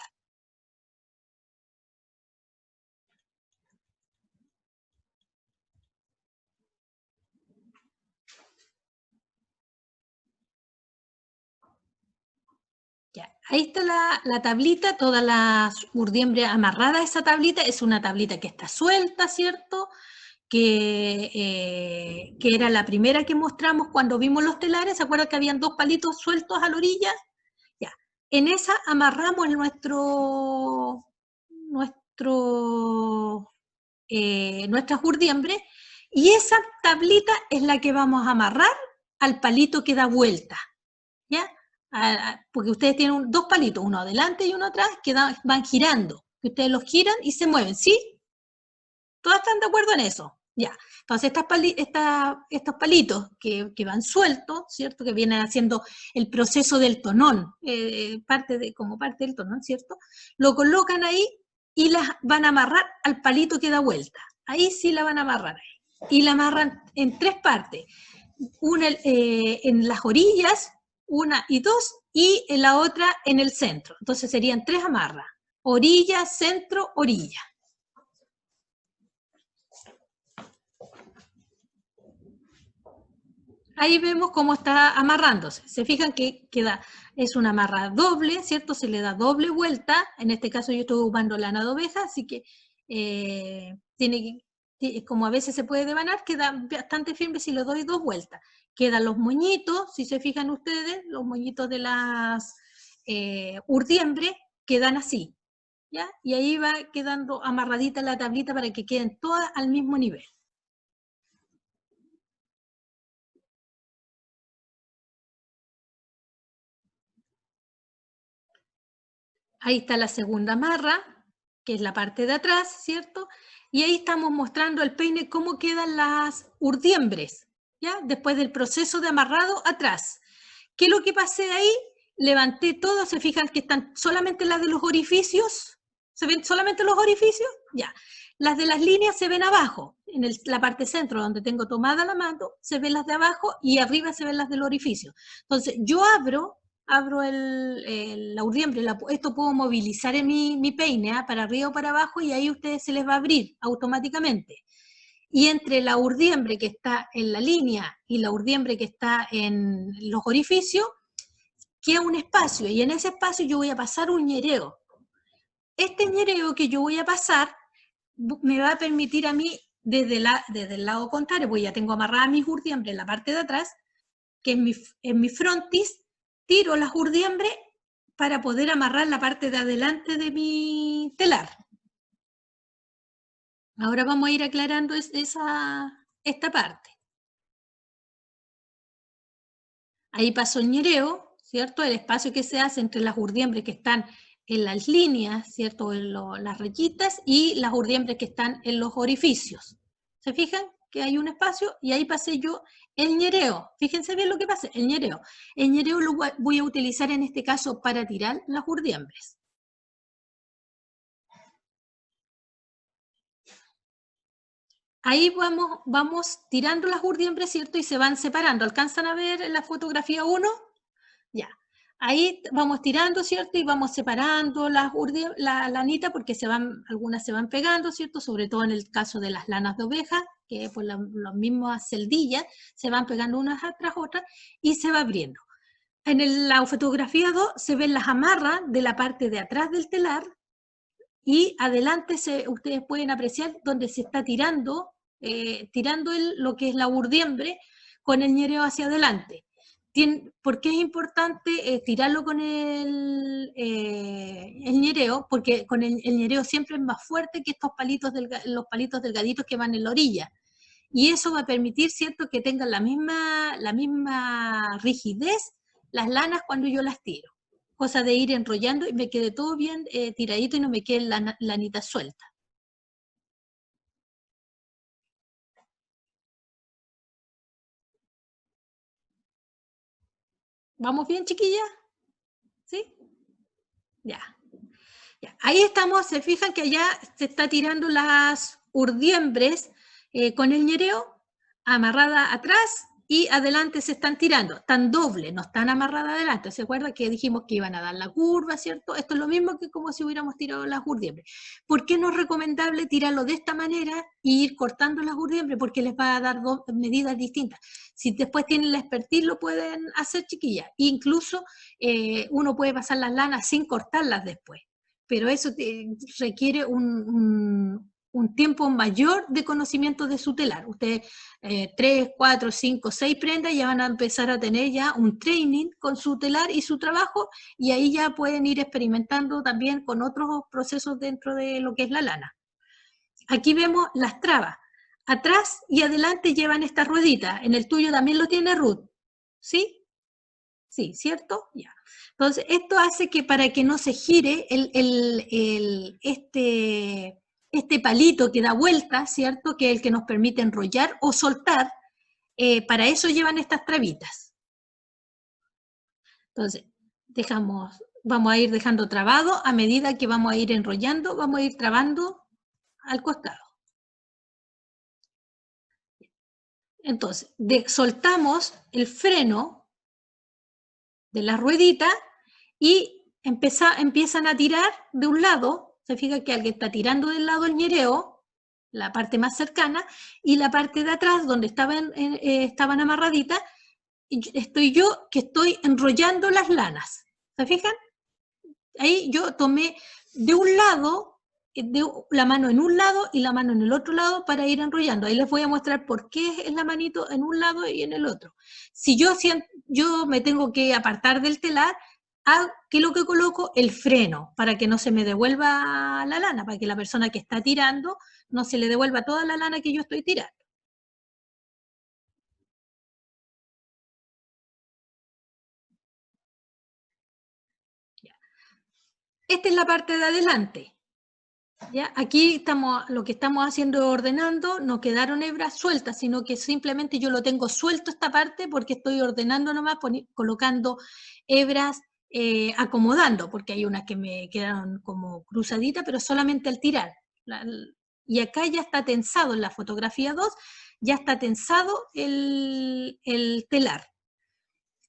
Ya, ahí está la tablita, todas las urdiembres amarradas a esa tablita, es una tablita que está suelta, ¿cierto? Que era la primera que mostramos cuando vimos los telares. ¿Se acuerdan que habían dos palitos sueltos a la orilla? Ya, en esa amarramos nuestras urdiembres, y esa tablita es la que vamos a amarrar al palito que da vuelta, ¿ya? Porque ustedes tienen dos palitos, uno adelante y uno atrás, que van girando, que ustedes los giran y se mueven, ¿sí? ¿Todas están de acuerdo en eso? Ya. Entonces, estos palitos que van sueltos, ¿cierto? Que vienen haciendo el proceso del tonón, como parte del tonón, ¿cierto? Lo colocan ahí y las van a amarrar al palito que da vuelta. Ahí sí la van a amarrar. Y la amarran en tres partes. Una en las orillas, una y dos, y en la otra en el centro. Entonces serían tres amarras. Orilla, centro, orilla. Ahí vemos cómo está amarrándose. Se fijan que es una amarra doble, ¿cierto? Se le da doble vuelta. En este caso yo estoy ocupando lana de oveja, así que como a veces se puede devanar, queda bastante firme si le doy dos vueltas. Quedan los moñitos, si se fijan ustedes, los moñitos de las urdiembres quedan así, ¿ya? Y ahí va quedando amarradita la tablita para que queden todas al mismo nivel. Ahí está la segunda amarra, que es la parte de atrás, ¿cierto? Y ahí estamos mostrando el peine cómo quedan las urdiembres, ¿ya? Después del proceso de amarrado atrás. ¿Qué es lo que pasé ahí? Levanté todo, ¿se fijan que están solamente las de los orificios? ¿Se ven solamente los orificios? Ya. Las de las líneas se ven abajo, en la parte centro, donde tengo tomada la mano, se ven las de abajo y arriba se ven las del orificio. Entonces, yo abro la urdiembre, esto puedo movilizar en mi peine, para arriba o para abajo, y ahí a ustedes se les va a abrir automáticamente. Y entre la urdiembre que está en la línea y la urdiembre que está en los orificios, queda un espacio, y en ese espacio yo voy a pasar un ñereo. Este ñereo que yo voy a pasar me va a permitir a mí, desde el lado contrario, porque ya tengo amarrada mis urdiembres en la parte de atrás, que en mi frontis, tiro las urdiembres para poder amarrar la parte de adelante de mi telar. Ahora vamos a ir aclarando esta parte. Ahí pasó el ñereo, ¿cierto? El espacio que se hace entre las urdiembres que están en las líneas, ¿cierto? En las rayitas, y las urdiembres que están en los orificios. ¿Se fijan? Que hay un espacio, y ahí pasé yo el ñereo. Fíjense bien lo que pasa, el ñereo. El ñereo lo voy a utilizar en este caso para tirar las urdiembres. Ahí vamos tirando las urdiembres, ¿cierto? Y se van separando. ¿Alcanzan a ver en la fotografía 1? Ya. Ahí vamos tirando, ¿cierto? Y vamos separando la lanita, porque algunas se van pegando, ¿cierto? Sobre todo en el caso de las lanas de oveja, que por las mismas celdillas se van pegando unas tras otras y se va abriendo. En la fotografía 2 se ven las amarras de la parte de atrás del telar, y adelante ustedes pueden apreciar donde se está tirando lo que es la urdiembre con el ñereo hacia adelante. ¿Por qué es importante tirarlo con el ñereo? Porque con el ñereo siempre es más fuerte que los palitos delgaditos que van en la orilla. Y eso va a permitir, ¿cierto?, que tengan la misma rigidez las lanas cuando yo las tiro. Cosa de ir enrollando y me quede todo bien tiradito y no me quede la lanita suelta. ¿Vamos bien, chiquilla? ¿Sí? Ya. Ahí estamos, se fijan que allá se está tirando las urdiembres con el ñereo. amarradas atrás y adelante se están tirando. Están dobles, no están amarradas adelante. ¿Se acuerdan que dijimos que iban a dar la curva, cierto? Esto es lo mismo que como si hubiéramos tirado las urdiembres. ¿Por qué no es recomendable tirarlo de esta manera e ir cortando las urdiembres? Porque les va a dar dos medidas distintas. Si después tienen la expertise, lo pueden hacer, chiquillas. Incluso uno puede pasar las lanas sin cortarlas después. Pero eso requiere un tiempo mayor de conocimiento de su telar. Ustedes 3, 4, 5, 6 prendas ya van a empezar a tener ya un training con su telar y su trabajo, y ahí ya pueden ir experimentando también con otros procesos dentro de lo que es la lana. Aquí vemos las trabas. Atrás y adelante llevan estas rueditas. En el tuyo también lo tiene Ruth, ¿sí? Sí, ¿cierto? Ya. Entonces, esto hace que para que no se gire este palito que da vuelta, ¿cierto? Que es el que nos permite enrollar o soltar, para eso llevan estas trabitas. Entonces, vamos a ir dejando trabado a medida que vamos a ir enrollando, vamos a ir trabando al costado. Entonces, soltamos el freno de la ruedita y empiezan a tirar de un lado. Se fija que alguien está tirando del lado el ñereo, la parte más cercana, y la parte de atrás, donde estaban amarraditas, estoy yo que estoy enrollando las lanas. ¿Se fijan? Ahí yo tomé de un lado, la mano en un lado y la mano en el otro lado para ir enrollando. Ahí les voy a mostrar por qué es la manito en un lado y en el otro. Si yo me tengo que apartar del telar, ¿qué es lo que coloco? El freno, para que no se me devuelva la lana, para que la persona que está tirando no se le devuelva toda la lana que yo estoy tirando. Esta es la parte de adelante. ¿Ya? Aquí lo que estamos haciendo es ordenando, no quedaron hebras sueltas, sino que simplemente yo lo tengo suelto esta parte porque estoy ordenando nomás, colocando hebras, acomodando, porque hay unas que me quedaron como cruzaditas, pero solamente al tirar. Y acá ya está tensado, en la fotografía 2, ya está tensado el telar.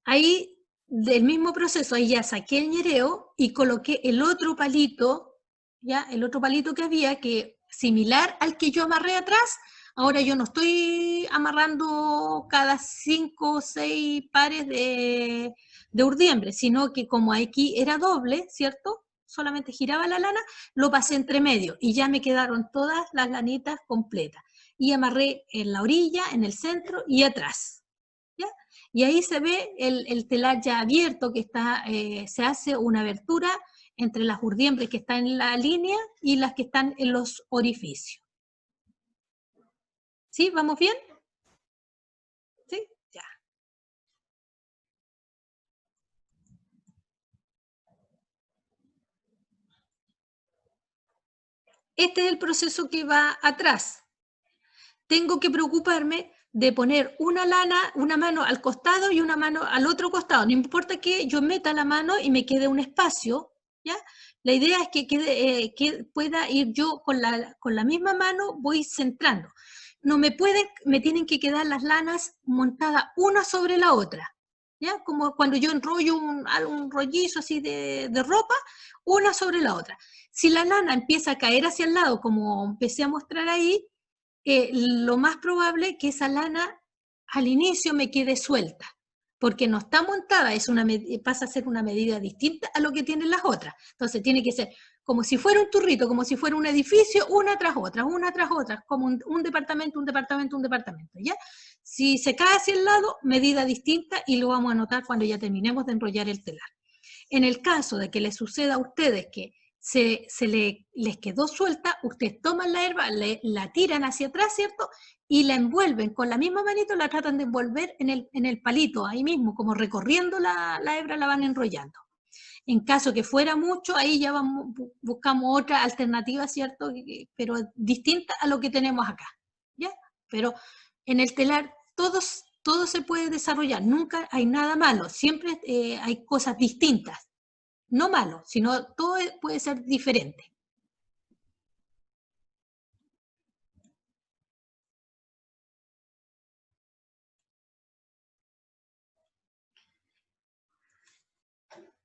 Ahí, del mismo proceso, ahí ya saqué el ñereo y coloqué el otro palito, ¿ya? El otro palito que había, que similar al que yo amarré atrás. Ahora yo no estoy amarrando cada 5 o 6 pares de urdiembre, sino que como aquí era doble, ¿cierto? Solamente giraba la lana, lo pasé entre medio y ya me quedaron todas las lanitas completas. Y amarré en la orilla, en el centro y atrás. ¿Ya? Y ahí se ve el telar ya abierto, que se hace una abertura entre las urdiembres que están en la línea y las que están en los orificios. ¿Sí? ¿Vamos bien? ¿Sí? Ya. Este es el proceso que va atrás. Tengo que preocuparme de poner una mano al costado y una mano al otro costado. No importa que yo meta la mano y me quede un espacio, ¿ya? La idea es que pueda ir yo con la misma mano, voy centrando. No me tienen que quedar las lanas montadas una sobre la otra, ¿ya? Como cuando yo enrollo un rollizo así de ropa, una sobre la otra. Si la lana empieza a caer hacia el lado, como empecé a mostrar ahí, lo más probable es que esa lana al inicio me quede suelta, porque no está montada, pasa a ser una medida distinta a lo que tienen las otras. Entonces tiene que ser como si fuera un turrito, como si fuera un edificio, una tras otra, como un departamento, un departamento, un departamento, ¿ya? Si se cae hacia el lado, medida distinta, y lo vamos a notar cuando ya terminemos de enrollar el telar. En el caso de que les suceda a ustedes que les quedó suelta, ustedes toman la herba, la tiran hacia atrás, ¿cierto? Y la envuelven con la misma manito, la tratan de envolver en el palito, ahí mismo, como recorriendo la hebra, la van enrollando. En caso que fuera mucho, ahí ya buscamos otra alternativa, ¿cierto? Pero distinta a lo que tenemos acá, ¿ya? Pero en el telar todo se puede desarrollar, nunca hay nada malo, siempre hay cosas distintas. No malo, sino todo puede ser diferente.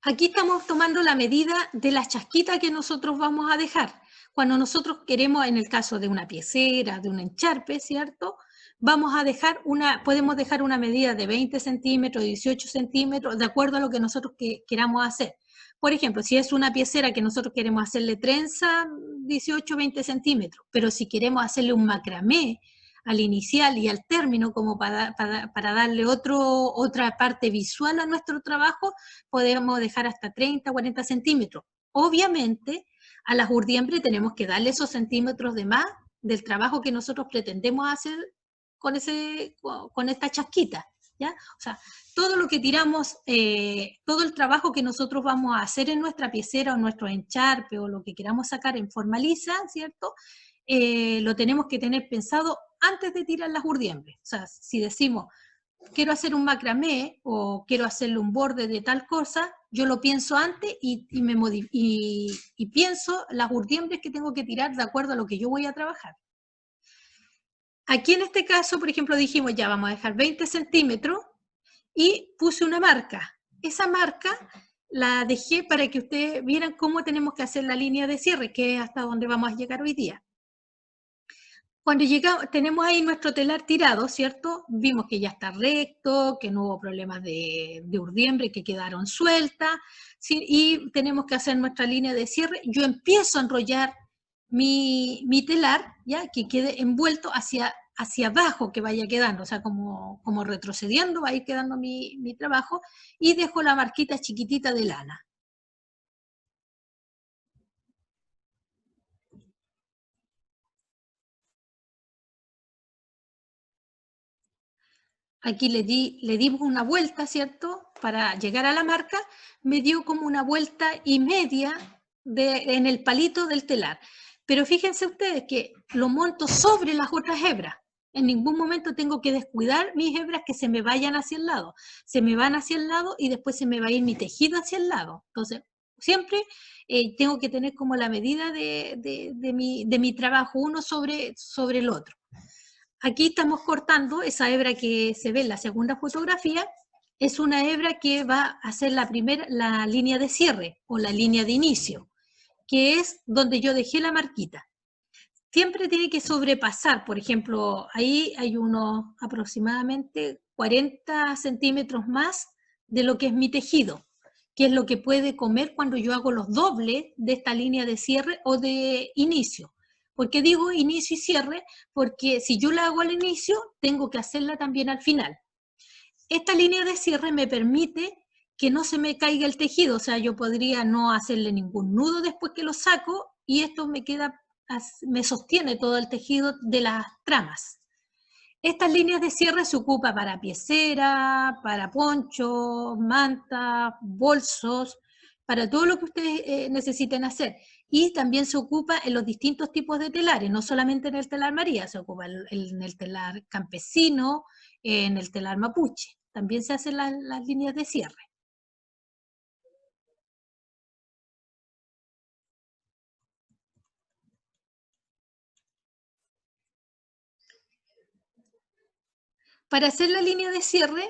Aquí estamos tomando la medida de la chasquita que nosotros vamos a dejar. Cuando nosotros queremos, en el caso de una piecera, de un encharpe, ¿cierto? Podemos dejar una medida de 20 centímetros, 18 centímetros, de acuerdo a lo que nosotros queramos hacer. Por ejemplo, si es una piecera que nosotros queremos hacerle trenza, 18, 20 centímetros, pero si queremos hacerle un macramé al inicial y al término, como para darle otra parte visual a nuestro trabajo, podemos dejar hasta 30, 40 centímetros. Obviamente, a las urdiembres tenemos que darle esos centímetros de más del trabajo que nosotros pretendemos hacer con esta chasquita, ¿ya? O sea, todo lo que tiramos, todo el trabajo que nosotros vamos a hacer en nuestra piecera o nuestro encharpe o lo que queramos sacar en forma lisa, ¿cierto? Lo tenemos que tener pensado antes de tirar las urdiembres. O sea, si decimos, quiero hacer un macramé o quiero hacerle un borde de tal cosa, yo lo pienso antes y pienso las urdiembres que tengo que tirar de acuerdo a lo que yo voy a trabajar. Aquí en este caso, por ejemplo, dijimos ya vamos a dejar 20 centímetros y puse una marca. Esa marca la dejé para que ustedes vieran cómo tenemos que hacer la línea de cierre, que es hasta donde vamos a llegar hoy día. Cuando llegamos, tenemos ahí nuestro telar tirado, ¿cierto? Vimos que ya está recto, que no hubo problemas de urdiembre, que quedaron sueltas, ¿sí? Y tenemos que hacer nuestra línea de cierre. Yo empiezo a enrollar mi telar, ¿ya? Que quede envuelto hacia abajo, que vaya quedando, o sea, como retrocediendo va a ir quedando mi trabajo, y dejo la marquita chiquitita de lana. Aquí le dimos una vuelta, ¿cierto? Para llegar a la marca, me dio como una vuelta y media en el palito del telar. Pero fíjense ustedes que lo monto sobre las otras hebras. En ningún momento tengo que descuidar mis hebras que se me vayan hacia el lado. Se me van hacia el lado y después se me va a ir mi tejido hacia el lado. Entonces, siempre tengo que tener como la medida de mi trabajo uno sobre el otro. Aquí estamos cortando esa hebra que se ve en la segunda fotografía, es una hebra que va a ser la línea de cierre o la línea de inicio, que es donde yo dejé la marquita. Siempre tiene que sobrepasar, por ejemplo, ahí hay unos aproximadamente 40 centímetros más de lo que es mi tejido, que es lo que puede comer cuando yo hago los dobles de esta línea de cierre o de inicio. ¿Por qué digo inicio y cierre? Porque si yo la hago al inicio, tengo que hacerla también al final. Esta línea de cierre me permite que no se me caiga el tejido, o sea, yo podría no hacerle ningún nudo después que lo saco y esto me sostiene todo el tejido de las tramas. Estas líneas de cierre se ocupan para piecera, para ponchos, mantas, bolsos, para todo lo que ustedes necesiten hacer. Y también se ocupa en los distintos tipos de telares, no solamente en el telar María, se ocupa en el telar campesino, en el telar mapuche. También se hacen las líneas de cierre. Para hacer la línea de cierre,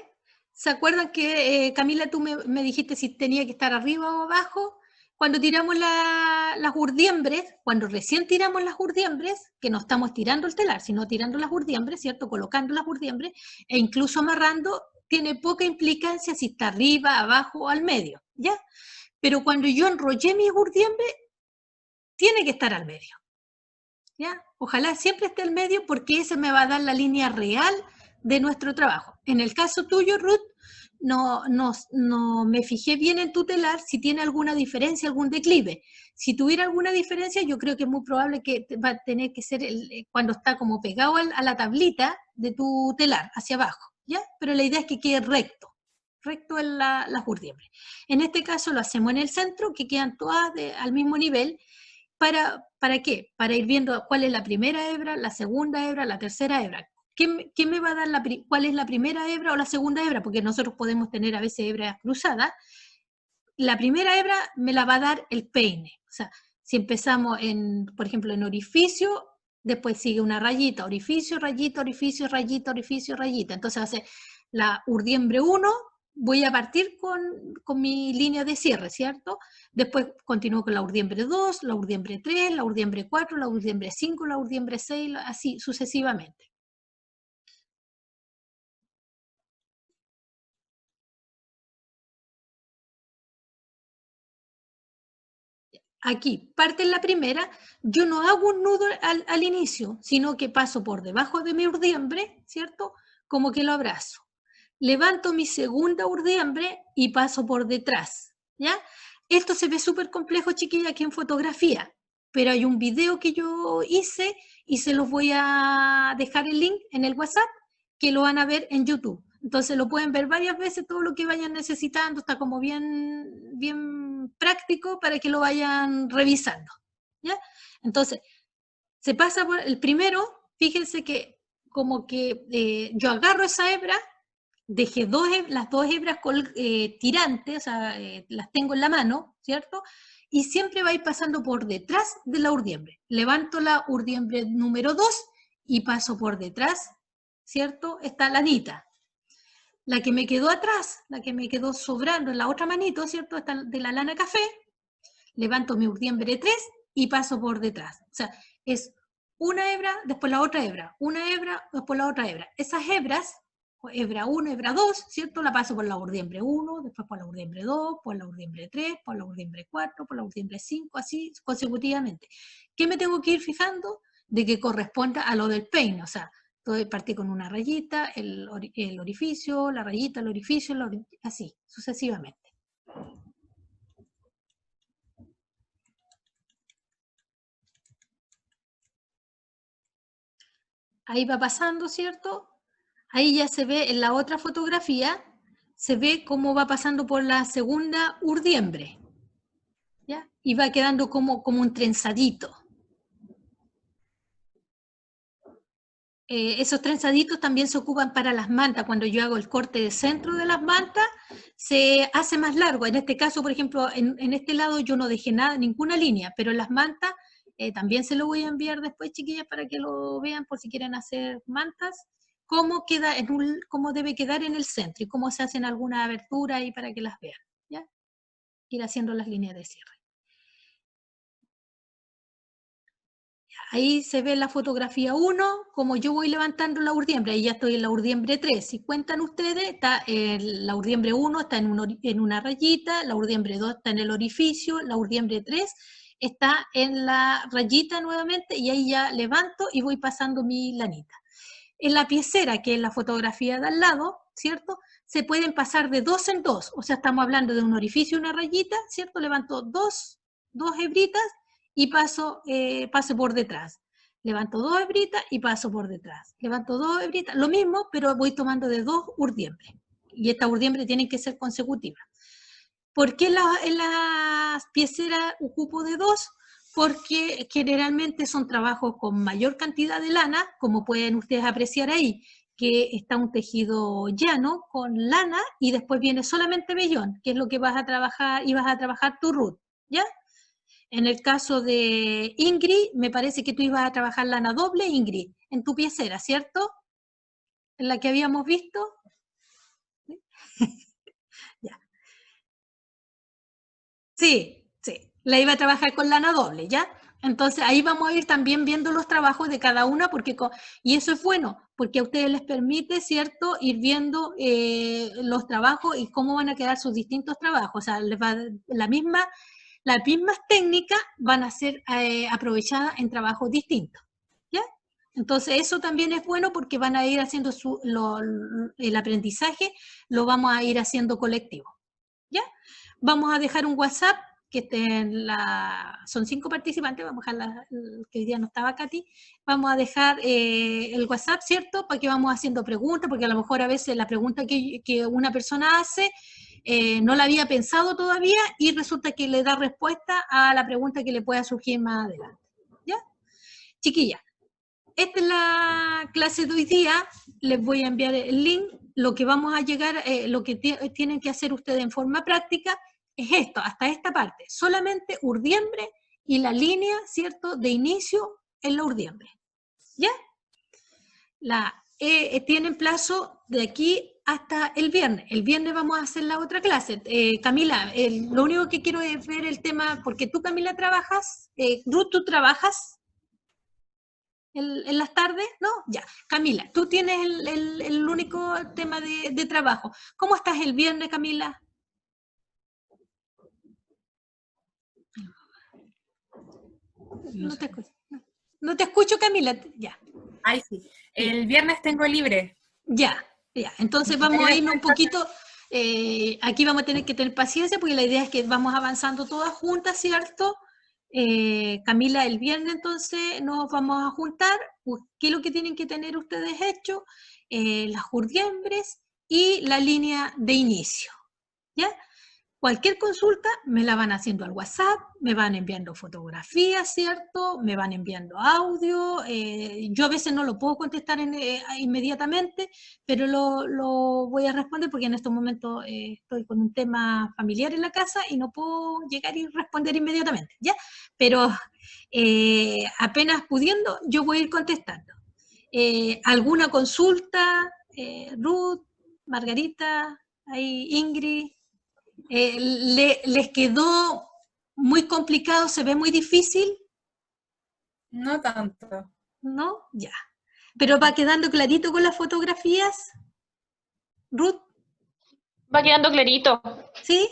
¿se acuerdan que, Camila, tú me dijiste si tenía que estar arriba o abajo? Cuando tiramos las urdiembres, cuando recién tiramos las urdiembres, que no estamos tirando el telar, sino tirando las urdiembres, ¿cierto? Colocando las urdiembres e incluso amarrando, tiene poca implicancia si está arriba, abajo o al medio, ¿ya? Pero cuando yo enrollé mis urdiembres, tiene que estar al medio, ¿ya? Ojalá siempre esté al medio porque ese me va a dar la línea real de nuestro trabajo. En el caso tuyo, Ruth, no me fijé bien en tu telar si tiene alguna diferencia, algún declive. Si tuviera alguna diferencia, yo creo que es muy probable que va a tener que ser cuando está como pegado a la tablita de tu telar, hacia abajo, ¿ya? Pero la idea es que quede recto en las urdiembres. En este caso lo hacemos en el centro, que quedan todas al mismo nivel. ¿Para qué? Para ir viendo cuál es la primera hebra, la segunda hebra, la tercera hebra. ¿Qué me va a dar cuál es la primera hebra o la segunda hebra? Porque nosotros podemos tener a veces hebras cruzadas. La primera hebra me la va a dar el peine. O sea, si empezamos, por ejemplo, en orificio, después sigue una rayita, orificio, rayita, orificio, rayita, orificio, rayita. Entonces va a ser la urdiembre 1, voy a partir con mi línea de cierre, ¿cierto? Después continúo con la urdiembre 2, la urdiembre 3, la urdiembre 4, la urdiembre 5, la urdiembre 6, así sucesivamente. Aquí, parte en la primera, yo no hago un nudo al inicio, sino que paso por debajo de mi urdiembre, ¿cierto? Como que lo abrazo. Levanto mi segunda urdiembre y paso por detrás, ¿ya? Esto se ve súper complejo, chiquilla, aquí en fotografía, pero hay un video que yo hice y se los voy a dejar el link en el WhatsApp, que lo van a ver en YouTube. Entonces lo pueden ver varias veces, todo lo que vayan necesitando, está como bien práctico para que lo vayan revisando, ¿ya? Entonces, se pasa por el primero, fíjense que como que yo agarro esa hebra, dejé las dos hebras tirantes, o sea, las tengo en la mano, ¿cierto? Y siempre va a ir pasando por detrás de la urdiembre. Levanto la urdiembre número 2 y paso por detrás, ¿cierto? Está la lanita. La que me quedó atrás, la que me quedó sobrando en la otra manito, ¿cierto? Esta de la lana café, levanto mi urdiembre 3 y paso por detrás. O sea, es una hebra, después la otra hebra, una hebra, después la otra hebra. Esas hebras, hebra 1, hebra 2, ¿cierto? La paso por la urdiembre 1, después por la urdiembre 2, por la urdiembre 3, por la urdiembre 4, por la urdiembre 5, así consecutivamente. ¿Qué me tengo que ir fijando? De que corresponda a lo del peine, o sea, partí con una rayita, el orificio, la rayita, el orificio, así, sucesivamente. Ahí va pasando, ¿cierto? Ahí ya se ve en la otra fotografía, se ve cómo va pasando por la segunda urdiembre, ¿ya? Y va quedando como un trenzadito. Esos trenzaditos también se ocupan para las mantas. Cuando yo hago el corte de centro de las mantas, se hace más largo. En este caso, por ejemplo, en este lado yo no dejé nada, ninguna línea, pero en las mantas también se lo voy a enviar después, chiquillas, para que lo vean por si quieren hacer mantas, cómo debe quedar en el centro y cómo se hacen algunas aberturas ahí para que las vean, ¿ya? Ir haciendo las líneas de cierre. Ahí se ve la fotografía 1, como yo voy levantando la urdiembre, ahí ya estoy en la urdiembre 3. Si cuentan ustedes, la urdiembre 1 está en una rayita, la urdiembre 2 está en el orificio, la urdiembre 3 está en la rayita nuevamente, y ahí ya levanto y voy pasando mi lanita. En la piecera, que es la fotografía de al lado, ¿cierto? Se pueden pasar de 2 en 2, o sea, estamos hablando de un orificio y una rayita, ¿cierto? Levanto dos hebritas y paso por detrás. Levanto 2 hebritas y paso por detrás. Levanto 2 hebritas, lo mismo, pero voy tomando de 2 urdiembres. Y estas urdiembres tienen que ser consecutivas. ¿Por qué en las pieceras ocupo de 2? Porque generalmente son trabajos con mayor cantidad de lana, como pueden ustedes apreciar ahí, que está un tejido llano con lana y después viene solamente vellón, que es lo que vas a trabajar y vas a trabajar tu Ruth, ¿ya? En el caso de Ingrid, me parece que tú ibas a trabajar lana doble, Ingrid, en tu piecera, ¿cierto? En la que habíamos visto. Ya. Sí, sí, la iba a trabajar con lana doble, ¿ya? Entonces ahí vamos a ir también viendo los trabajos de cada una, y eso es bueno, porque a ustedes les permite, ¿cierto?, ir viendo los trabajos y cómo van a quedar sus distintos trabajos. O sea, las mismas técnicas van a ser aprovechadas en trabajos distintos, ¿ya? Entonces eso también es bueno porque van a ir haciendo el aprendizaje, lo vamos a ir haciendo colectivo, ¿ya? Vamos a dejar un WhatsApp que son 5 participantes, vamos a dejar que hoy día no estaba Katy, vamos a dejar el WhatsApp, ¿cierto? Para que vamos haciendo preguntas, porque a lo mejor a veces la pregunta que una persona hace no la había pensado todavía y resulta que le da respuesta a la pregunta que le pueda surgir más adelante, ¿ya? Chiquilla, esta es la clase de hoy día, les voy a enviar el link. Lo que vamos a llegar, lo que tienen que hacer ustedes en forma práctica es esto, hasta esta parte, solamente urdiembre y la línea, ¿cierto?, de inicio en la urdiembre, ¿ya? tienen plazo de aquí hasta el viernes. El viernes vamos a hacer la otra clase. Camila, lo único que quiero es ver el tema, porque tú, Camila, trabajas, Ruth, ¿tú trabajas en las tardes? ¿No? Ya. Camila, tú tienes el único tema de trabajo. ¿Cómo estás el viernes, Camila? No te escucho, Camila. Ya. Ay, sí. El viernes tengo libre. Ya. Entonces vamos a irnos un poquito, aquí vamos a tener que tener paciencia porque la idea es que vamos avanzando todas juntas, ¿cierto? Camila, el viernes entonces nos vamos a juntar. ¿Qué es lo que tienen que tener ustedes hecho? Las urdiembres y la línea de inicio, ¿ya? Cualquier consulta me la van haciendo al WhatsApp, me van enviando fotografías, ¿cierto? Me van enviando audio. Yo a veces no lo puedo contestar inmediatamente, pero lo voy a responder porque en estos momentos estoy con un tema familiar en la casa y no puedo llegar y responder inmediatamente, ¿ya? Pero apenas pudiendo, yo voy a ir contestando. ¿Alguna consulta? Ruth, Margarita, ahí Ingrid. ¿Les quedó muy complicado? ¿Se ve muy difícil? No tanto. ¿No? Ya. ¿Pero va quedando clarito con las fotografías? ¿Ruth? Va quedando clarito. ¿Sí?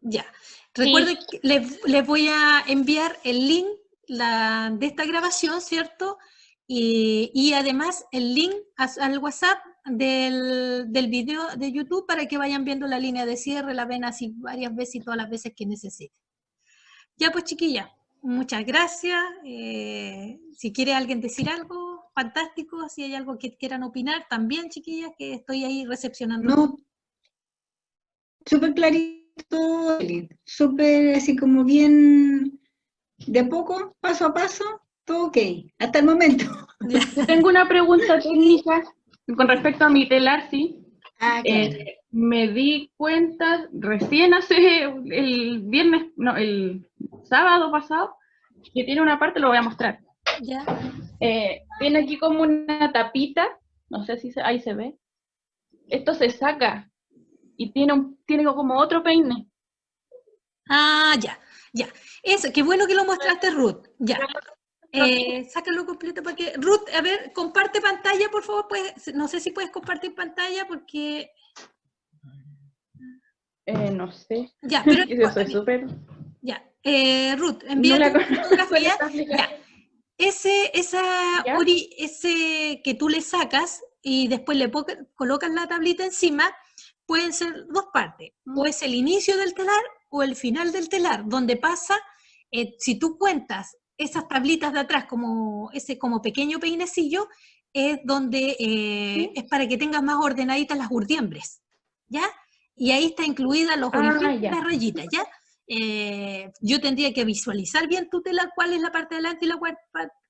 Ya. Recuerden que les voy a enviar el link de esta grabación, ¿cierto? Y además el link al WhatsApp del video de YouTube para que vayan viendo la línea de cierre, la ven así varias veces y todas las veces que necesiten. Ya pues, chiquilla, muchas gracias. Si quiere alguien decir algo, fantástico. Si hay algo que quieran opinar, también, chiquillas, que estoy ahí recepcionando. No, súper clarito, súper así como bien, de poco, paso a paso, todo ok, hasta el momento. Yo tengo una pregunta técnica con respecto a mi telar, sí. Claro. Me di cuenta recién hace el viernes, no, el sábado pasado, que tiene una parte, lo voy a mostrar. Ya. Tiene aquí como una tapita, no sé si ahí se ve. Esto se saca y tiene como otro peine. Ah, ya. Eso, qué bueno que lo mostraste, Ruth. Ya. Sácalo completo para que... Ruth, a ver, comparte pantalla, por favor. No sé si puedes compartir pantalla porque... No sé. Ya, pero... Yo soy súper... Ya. Ruth, envía tu fotografía. Ya. ¿Ya? Ese que tú le sacas y después le colocas la tablita encima, pueden ser dos partes. O es el inicio del telar o el final del telar, donde pasa, si tú cuentas esas tablitas de atrás como ese como pequeño peinecillo, es donde es para que tengas más ordenaditas las urdiembres, ¿ya? Y ahí está incluida los orificios y las rayitas, ¿ya? Yo tendría que visualizar bien tu telar, cuál es la parte de adelante y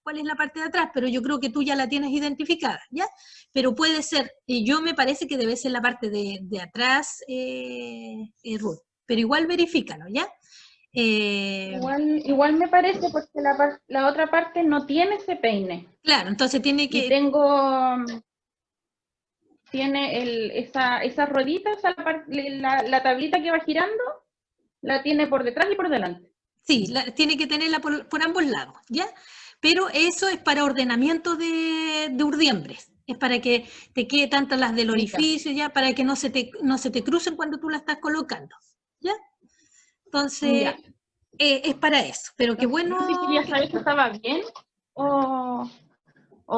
cuál es la parte de atrás, pero yo creo que tú ya la tienes identificada, ¿ya? Pero puede ser, yo me parece que debe ser la parte de atrás, Ruth, pero igual verifícalo, ¿ya? Igual me parece porque la otra parte no tiene ese peine. Claro, entonces tiene que... Y tiene esa ruedita, la tablita que va girando, la tiene por detrás y por delante. Sí, tiene que tenerla por ambos lados, ¿ya? Pero eso es para ordenamiento de urdiembres. Es para que te quede tanto las del orificio, ¿ya? Para que no se te crucen cuando tú la estás colocando, ¿ya? Entonces, Ya. Es para eso. Pero qué bueno... No sé si quería saber si estaba bien o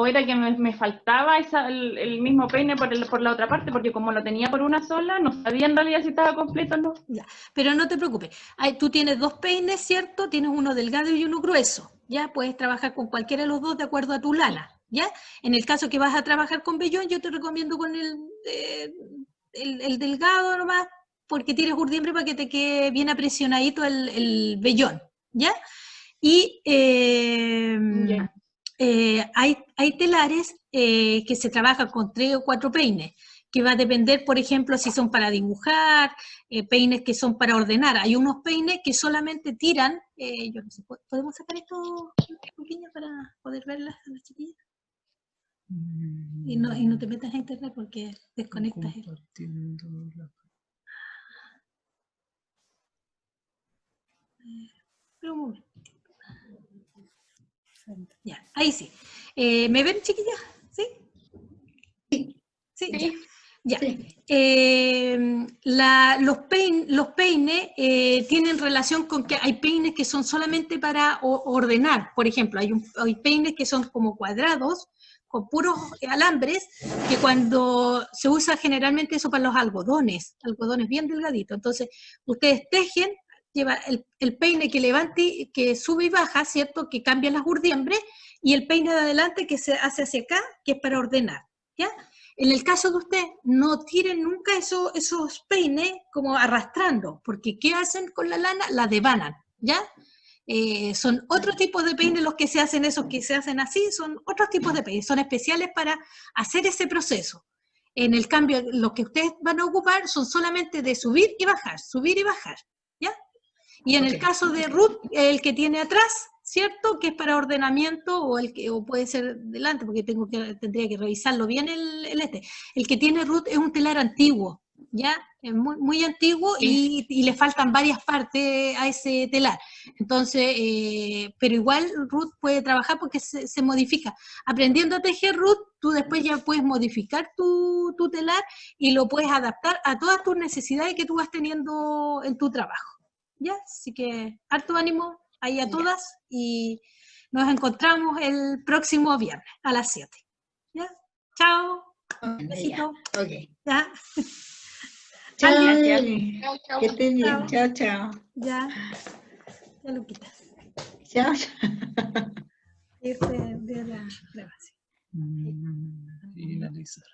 era que me faltaba el mismo peine por la otra parte, porque como lo tenía por una sola, no sabía en realidad si estaba completo o no. Ya, pero no te preocupes. Tú tienes dos peines, ¿cierto? Tienes uno delgado y uno grueso. Ya puedes trabajar con cualquiera de los dos de acuerdo a tu lana. ¿Ya? En el caso que vas a trabajar con vellón, yo te recomiendo con el delgado nomás, porque tienes urdiembre para que te quede bien apresionadito el vellón. ¿Ya? Y hay telares que se trabajan con 3 o 4 peines, que va a depender, por ejemplo, si son para dibujar, peines que son para ordenar. Hay unos peines que solamente tiran, yo no sé, ¿podemos sacar esto, pequeño, para poder verlas a las chiquillas? Y no te metas a internet porque desconectas. Compartiendo la... Pero un momento. Ya, ahí sí. ¿Me ven, chiquillas? ¿Sí? Sí, ya. Ya. Sí. Los peines tienen relación con que hay peines que son solamente para ordenar. Por ejemplo, hay peines que son como cuadrados, con puros alambres, que cuando se usa generalmente eso para los algodones bien delgaditos. Entonces, ustedes tejen, lleva el peine que levante, que sube y baja, ¿cierto? Que cambia las urdiembres, y el peine de adelante que se hace hacia acá, que es para ordenar, ¿ya? En el caso de usted, no tiren nunca esos peines como arrastrando, porque ¿qué hacen con la lana? La devanan, ¿ya? Son otros tipos de peines los que se hacen, esos que se hacen así, son otros tipos de peines, son especiales para hacer ese proceso. En el cambio, los que ustedes van a ocupar son solamente de subir y bajar, ¿ya? Y en el caso de Ruth, el que tiene atrás, ¿cierto? Que es para ordenamiento, o puede ser delante, porque tendría que revisarlo bien el que tiene Ruth es un telar antiguo, ¿ya? Es muy, muy antiguo y le faltan varias partes a ese telar. Entonces, pero igual Ruth puede trabajar porque se modifica. Aprendiendo a tejer Ruth, tú después ya puedes modificar tu telar y lo puedes adaptar a todas tus necesidades que tú vas teniendo en tu trabajo. ¿Ya? Así que harto ánimo ahí a todas y nos encontramos el próximo viernes a las 7. ¿Ya? Chao. Besito. Ok. ¿Ya? Chao, Gracias. Eli. Chau, chau. Que estés bien. Chao. Chao, chao. Ya. Ya lo quitas. Chao. De la prueba, sí. Finalizar.